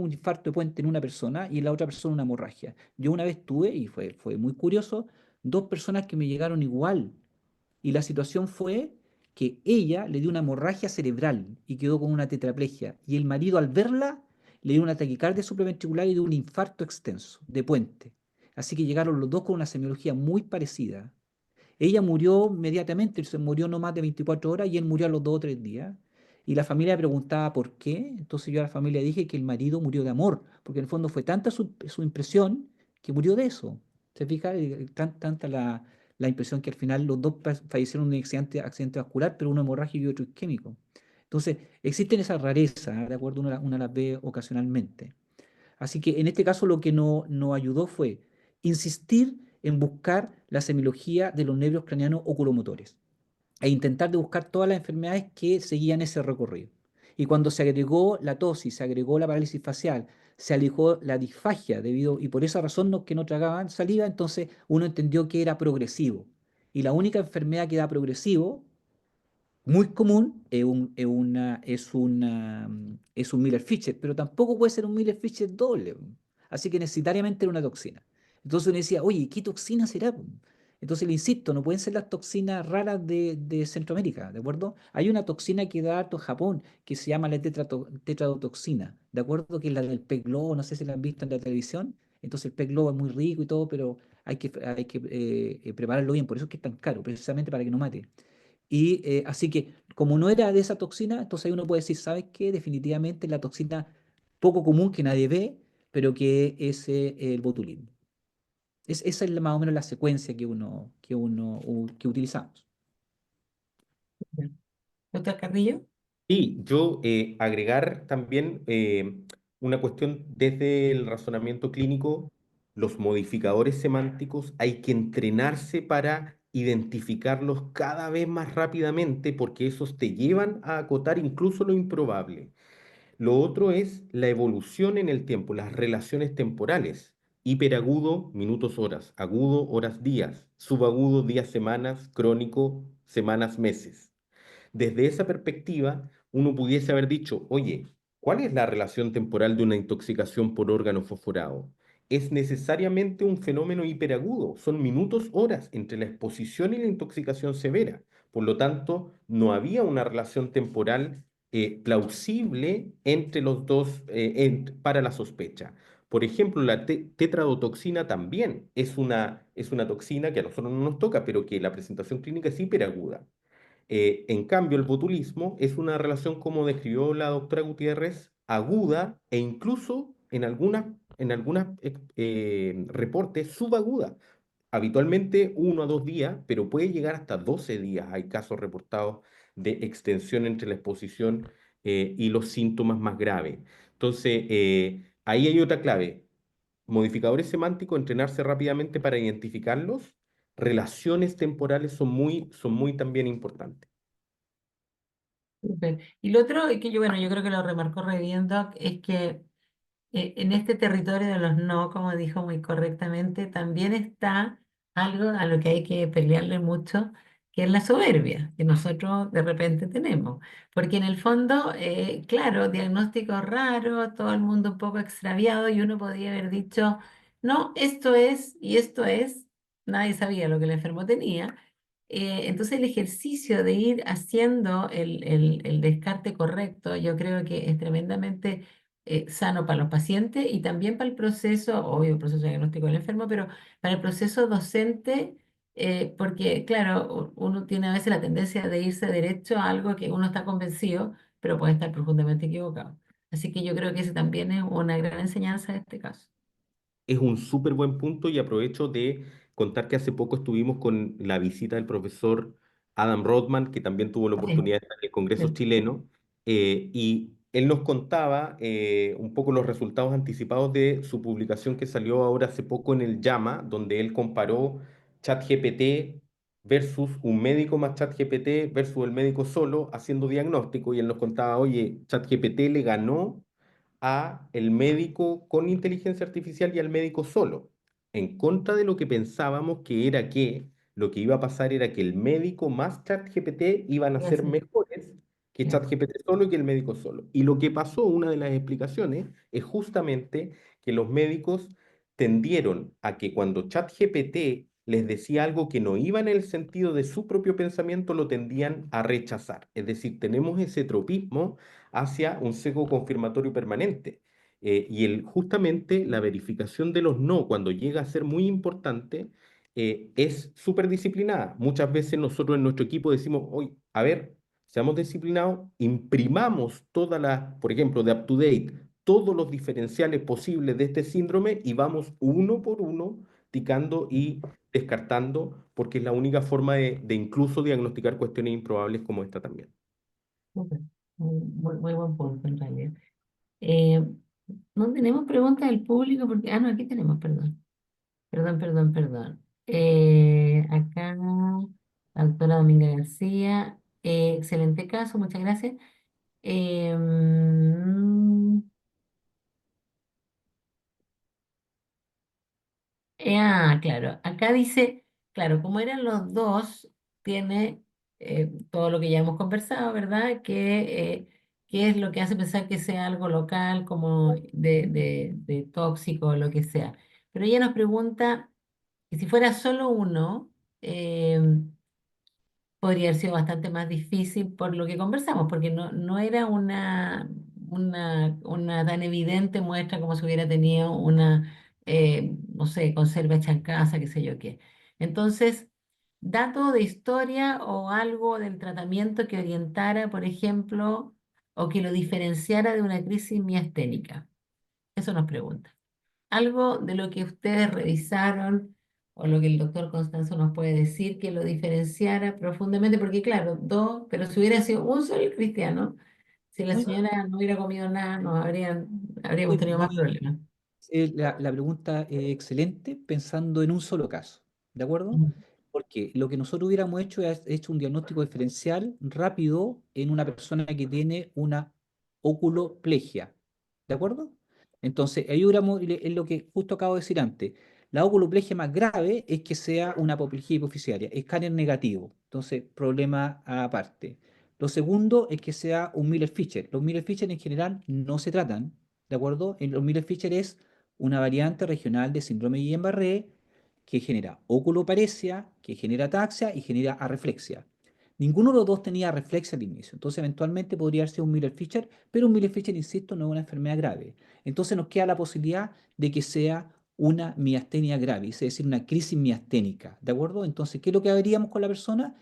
Speaker 3: un infarto de puente en una persona y en la otra persona una hemorragia. Yo una vez tuve, y fue muy curioso, dos personas que me llegaron igual. Y la situación fue que ella le dio una hemorragia cerebral y quedó con una tetraplegia. Y el marido al verla le dio una taquicardia supraventricular y dio un infarto extenso de puente. Así que llegaron los dos con una semiología muy parecida. Ella murió inmediatamente, se murió no más de 24 horas y él murió a los 2 o 3 días. Y la familia preguntaba por qué. Entonces yo a la familia dije que el marido murió de amor, porque en el fondo fue tanta su impresión que murió de eso. ¿Se fija? Tanta la impresión que al final los dos fallecieron de un accidente vascular, pero uno hemorrágico y otro isquémico. Entonces existen esas rarezas, ¿ah? De acuerdo, uno las ve ocasionalmente. Así que en este caso lo que nos ayudó fue insistir en buscar la semiología de los nervios craneanos oculomotores e intentar de buscar todas las enfermedades que seguían ese recorrido. Y cuando se agregó la tosis, se agregó la parálisis facial, se alejó la disfagia debido, y por esa razón que no tragaban saliva, entonces uno entendió que era progresivo. Y la única enfermedad que da progresivo muy común es un Miller-Fisher, pero tampoco puede ser un Miller-Fisher doble. Así que necesariamente era una toxina. Entonces uno decía, oye, ¿qué toxina será? Entonces le insisto, no pueden ser las toxinas raras de Centroamérica, ¿de acuerdo? Hay una toxina que da harto en Japón que se llama la tetradotoxina, ¿de acuerdo? Que es la del pez globo, no sé si la han visto en la televisión. Entonces el pez globo es muy rico y todo, pero hay que prepararlo bien, por eso es que es tan caro, precisamente para que no mate. Y así que, como no era de esa toxina, entonces ahí uno puede decir, ¿sabes qué? Definitivamente es la toxina poco común que nadie ve, pero que es el botulismo. Esa es más o menos la secuencia que utilizamos.
Speaker 1: Doctor Carrillo?
Speaker 2: Y yo agregar también una cuestión desde el razonamiento clínico, los modificadores semánticos, hay que entrenarse para identificarlos cada vez más rápidamente porque esos te llevan a acotar incluso lo improbable. Lo otro es la evolución en el tiempo, las relaciones temporales. Hiperagudo, minutos, horas. Agudo, horas, días. Subagudo, días, semanas. Crónico, semanas, meses. Desde esa perspectiva, uno pudiese haber dicho, oye, ¿cuál es la relación temporal de una intoxicación por órgano fosforado? Es necesariamente un fenómeno hiperagudo, son minutos, horas entre la exposición y la intoxicación severa. Por lo tanto, no había una relación temporal plausible entre los dos para la sospecha. Por ejemplo, la tetradotoxina también es una toxina que a nosotros no nos toca, pero que la presentación clínica es hiperaguda. En cambio, el botulismo es una relación, como describió la doctora Gutiérrez, aguda e incluso en algunas reportes subaguda. habitualmente 1 a 2 días, pero puede llegar hasta 12 días. Hay casos reportados de extensión entre la exposición y los síntomas más graves. Entonces, ahí hay otra clave. Modificadores semánticos, entrenarse rápidamente para identificarlos. Relaciones temporales son muy también importantes.
Speaker 1: Súper. Y lo otro es que yo, bueno, yo creo que lo remarcó re bien, Doc, es que en este territorio de los no, como dijo muy correctamente, también está algo a lo que hay que pelearle mucho, que es la soberbia que nosotros de repente tenemos. Porque en el fondo, claro, diagnóstico raro, todo el mundo un poco extraviado y uno podría haber dicho, no, esto es y esto es, nadie sabía lo que el enfermo tenía. Entonces el ejercicio de ir haciendo el descarte correcto, yo creo que es tremendamente sano para los pacientes y también para el proceso, obvio, el proceso diagnóstico del enfermo, pero para el proceso docente, porque claro, uno tiene a veces la tendencia de irse derecho a algo que uno está convencido, pero puede estar profundamente equivocado. Así que yo creo que ese también es una gran enseñanza de este caso.
Speaker 2: Es un súper buen punto y aprovecho de contar que hace poco estuvimos con la visita del profesor Adam Rothman, que también tuvo la
Speaker 1: Sí,
Speaker 2: oportunidad de estar en el Congreso
Speaker 1: sí.
Speaker 2: chileno, y él nos contaba un poco los resultados anticipados de su publicación que salió ahora hace poco en el JAMA, donde él comparó ChatGPT versus un médico más ChatGPT versus el médico solo haciendo diagnóstico, y él nos contaba, oye, ChatGPT le ganó a el médico con inteligencia artificial y al médico solo, en contra de lo que pensábamos que era que lo que iba a pasar era que el médico más ChatGPT iban a
Speaker 1: Y
Speaker 2: ser
Speaker 1: así,
Speaker 2: mejores que
Speaker 1: ya.
Speaker 2: ChatGPT solo y que el médico solo. Y lo que pasó, una de las explicaciones, es justamente que los médicos tendieron a que cuando ChatGPT les decía algo que no iba en el sentido de su propio pensamiento, lo tendían a rechazar. Es decir, tenemos ese tropismo hacia un sesgo confirmatorio permanente. Justamente la verificación de los no, cuando llega a ser muy importante, es súper disciplinada. Muchas veces nosotros en nuestro equipo decimos, oye, a ver, seamos disciplinados, imprimamos todas las, por ejemplo, de UpToDate, todos los diferenciales posibles de este síndrome y vamos uno por uno ticando y descartando, porque es la única forma de incluso diagnosticar cuestiones improbables como esta también.
Speaker 1: Súper. Muy buen punto en realidad. Eh, no tenemos preguntas del público porque, no, aquí tenemos, perdón. Perdón. Acá, la doctora Dominga García, excelente caso, muchas gracias. Eh, mm, claro, acá dice, claro, como eran los dos, tiene todo lo que ya hemos conversado, ¿verdad? Que es lo que hace pensar que sea algo local, como de tóxico o lo que sea. Pero ella nos pregunta que si fuera solo uno, podría haber sido bastante más difícil por lo que conversamos, porque no era una tan evidente muestra como si hubiera tenido una, no sé, conserva hecha en casa, qué sé yo qué. Entonces, dato de historia o algo del tratamiento que orientara, por ejemplo, o que lo diferenciara de una crisis miasténica. Eso nos pregunta. Algo de lo que ustedes revisaron o lo que el doctor Constanzo nos puede decir que lo diferenciara profundamente, porque claro, dos, pero si hubiera sido un solo cristiano, si la
Speaker 3: Muy,
Speaker 1: señora no hubiera comido nada, habríamos
Speaker 3: muy,
Speaker 1: tenido más
Speaker 3: muy,
Speaker 1: problemas.
Speaker 3: la pregunta es excelente pensando en un solo caso, ¿de acuerdo?
Speaker 1: Ujú.
Speaker 3: Porque lo que nosotros hubiéramos hecho es hecho un diagnóstico diferencial rápido en una persona que tiene una oculoplegia, ¿de acuerdo? Entonces, ahí hubiéramos, es lo que justo acabo de decir antes, la oculoplegia más grave es que sea una apoplejía hipoficiaria, escáner negativo, entonces problema aparte. Lo segundo es que sea un Miller-Fisher. Los Miller-Fisher en general no se tratan, ¿de acuerdo? Los Miller-Fisher es una variante regional de síndrome de Guillain-Barré que genera oculoparesia, que genera ataxia y genera arreflexia. Ninguno de los dos tenía arreflexia al inicio, entonces eventualmente podría ser un Miller-Fisher, pero un Miller-Fisher, insisto, no es una enfermedad grave. Entonces nos queda la posibilidad de que sea una miastenia gravis, es decir, una crisis miasténica, ¿de acuerdo? Entonces, ¿qué es lo que haríamos con la persona?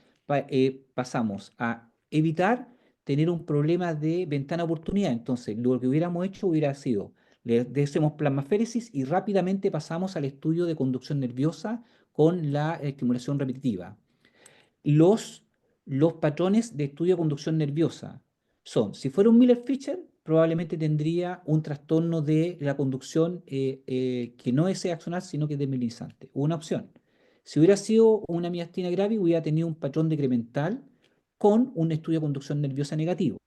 Speaker 3: Pasamos a evitar tener un problema de ventana de oportunidad. Entonces, lo que hubiéramos hecho hubiera sido le hacemos plasmaféresis y rápidamente pasamos al estudio de conducción nerviosa con la estimulación repetitiva. Los, los patrones de estudio de conducción nerviosa son, si fuera un Miller-Fisher, probablemente tendría un trastorno de la conducción que no es axonal, sino que es desmielinizante. Una opción. Si hubiera sido una miastenia gravis, hubiera tenido un patrón decremental con un estudio de conducción nerviosa negativo.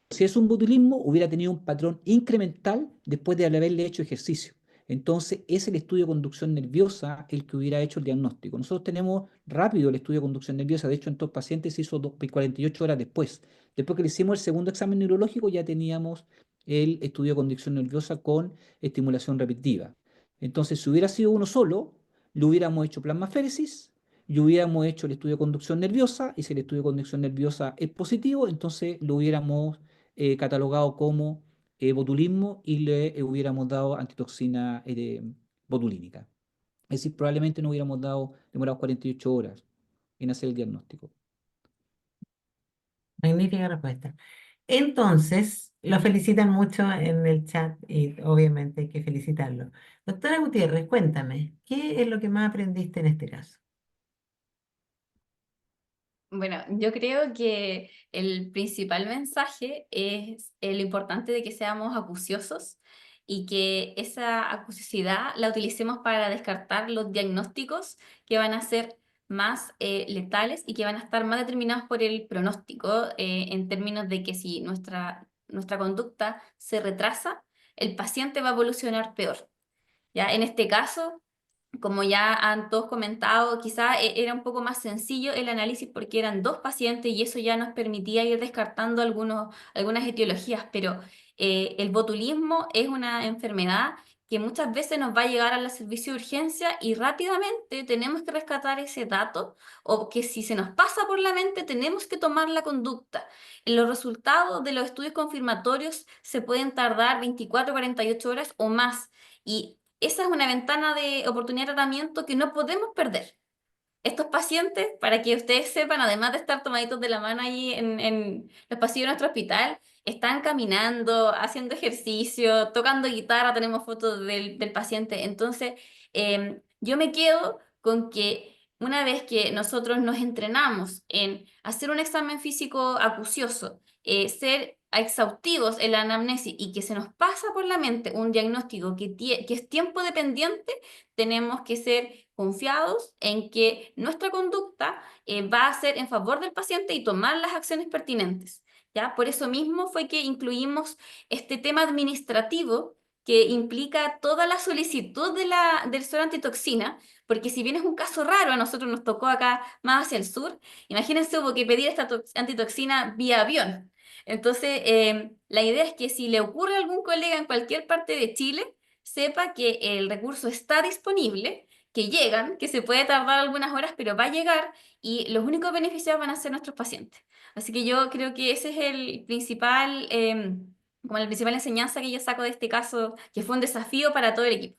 Speaker 3: Si es un botulismo, hubiera tenido un patrón incremental después de haberle hecho ejercicio. Entonces, es el estudio de conducción nerviosa el que hubiera hecho el diagnóstico. Nosotros tenemos rápido el estudio de conducción nerviosa. De hecho, en estos pacientes se hizo 48 horas después. Después que le hicimos el segundo examen neurológico, ya teníamos el estudio de conducción nerviosa con estimulación repetitiva. Entonces, si hubiera sido uno solo, le hubiéramos hecho plasmaféresis y hubiéramos hecho el estudio de conducción nerviosa. Y si el estudio de conducción nerviosa es positivo, entonces lo hubiéramos catalogado como botulismo y le hubiéramos dado antitoxina botulínica. Es decir, probablemente no hubiéramos demorado 48 horas en hacer el diagnóstico.
Speaker 1: Magnífica respuesta. Entonces, lo felicitan mucho en el chat y obviamente hay que felicitarlo. Doctora Gutiérrez, cuéntame, ¿qué es lo que más aprendiste en este caso?
Speaker 4: Bueno, yo creo que el principal mensaje es lo importante de que seamos acuciosos y que esa acuciosidad la utilicemos para descartar los diagnósticos que van a ser más letales y que van a estar más determinados por el pronóstico en términos de que si nuestra conducta se retrasa, el paciente va a evolucionar peor. ¿Ya? En este caso, como ya han todos comentado, quizá era un poco más sencillo el análisis porque eran dos pacientes y eso ya nos permitía ir descartando algunas etiologías, pero el botulismo es una enfermedad que muchas veces nos va a llegar al servicio de urgencia y rápidamente tenemos que rescatar ese dato o que si se nos pasa por la mente tenemos que tomar la conducta. Los resultados de los estudios confirmatorios se pueden tardar 24, 48 horas o más y esa es una ventana de oportunidad de tratamiento que no podemos perder. Estos pacientes, para que ustedes sepan, además de estar tomaditos de la mano ahí en los pasillos de nuestro hospital, están caminando, haciendo ejercicio, tocando guitarra, tenemos fotos del paciente. Entonces, yo me quedo con que una vez que nosotros nos entrenamos en hacer un examen físico acucioso, ser exhaustivos en la anamnesis y que se nos pasa por la mente un diagnóstico que es tiempo dependiente, tenemos que ser confiados en que nuestra conducta va a ser en favor del paciente y tomar las acciones pertinentes. ¿Ya? Por eso mismo fue que incluimos este tema administrativo que implica toda la solicitud del suero antitoxina, porque si bien es un caso raro, a nosotros nos tocó acá más hacia el sur, imagínense hubo que pedir esta antitoxina vía avión. Entonces, la idea es que si le ocurre a algún colega en cualquier parte de Chile, sepa que el recurso está disponible, que llegan, que se puede tardar algunas horas, pero va a llegar y los únicos beneficiados van a ser nuestros pacientes. Así que yo creo que ese es el principal, como la principal enseñanza que yo saco de este caso, que fue un desafío para todo el equipo.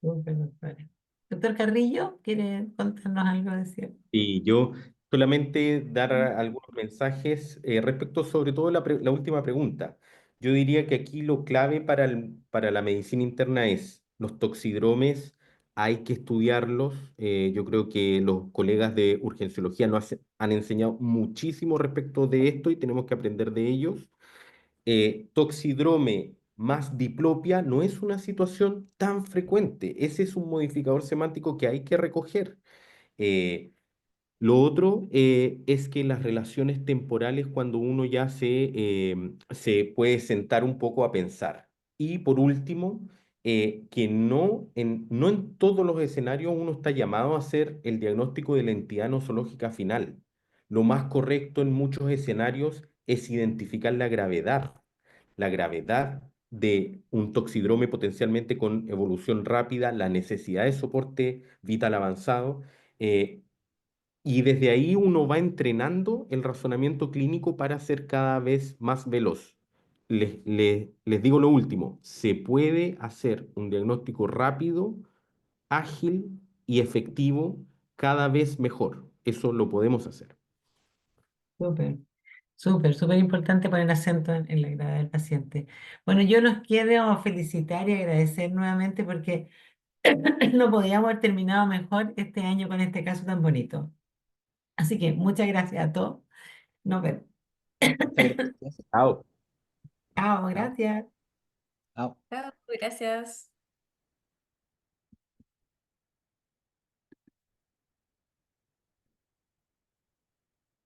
Speaker 1: Súper, doctora. Doctor Carrillo, ¿quiere contarnos algo de cierto?
Speaker 2: Y yo solamente dar algunos mensajes respecto sobre todo la última pregunta. Yo diría que aquí lo clave para la medicina interna es los toxidromes, hay que estudiarlos. Yo creo que los colegas de urgenciología han enseñado muchísimo respecto de esto y tenemos que aprender de ellos. Toxidrome más diplopia no es una situación tan frecuente. Ese es un modificador semántico que hay que recoger. Eh, lo otro es que las relaciones temporales, cuando uno ya se puede sentar un poco a pensar. Y por último, que no en todos los escenarios uno está llamado a hacer el diagnóstico de la entidad nosológica final. Lo más correcto en muchos escenarios es identificar la gravedad de un toxidrome potencialmente con evolución rápida, la necesidad de soporte vital avanzado. Y desde ahí uno va entrenando el razonamiento clínico para ser cada vez más veloz. Les digo lo último, se puede hacer un diagnóstico rápido, ágil y efectivo cada vez mejor. Eso lo podemos hacer.
Speaker 1: Súper, súper, súper importante poner acento en la gravedad del paciente. Bueno, yo los quiero felicitar y agradecer nuevamente porque no podíamos haber terminado mejor este año con este caso tan bonito. Así que muchas gracias a todos. Nos vemos.
Speaker 3: Muchas gracias.
Speaker 2: Chao.
Speaker 1: Chao,
Speaker 3: Chao.
Speaker 1: gracias.
Speaker 3: Chao.
Speaker 4: Chao, gracias.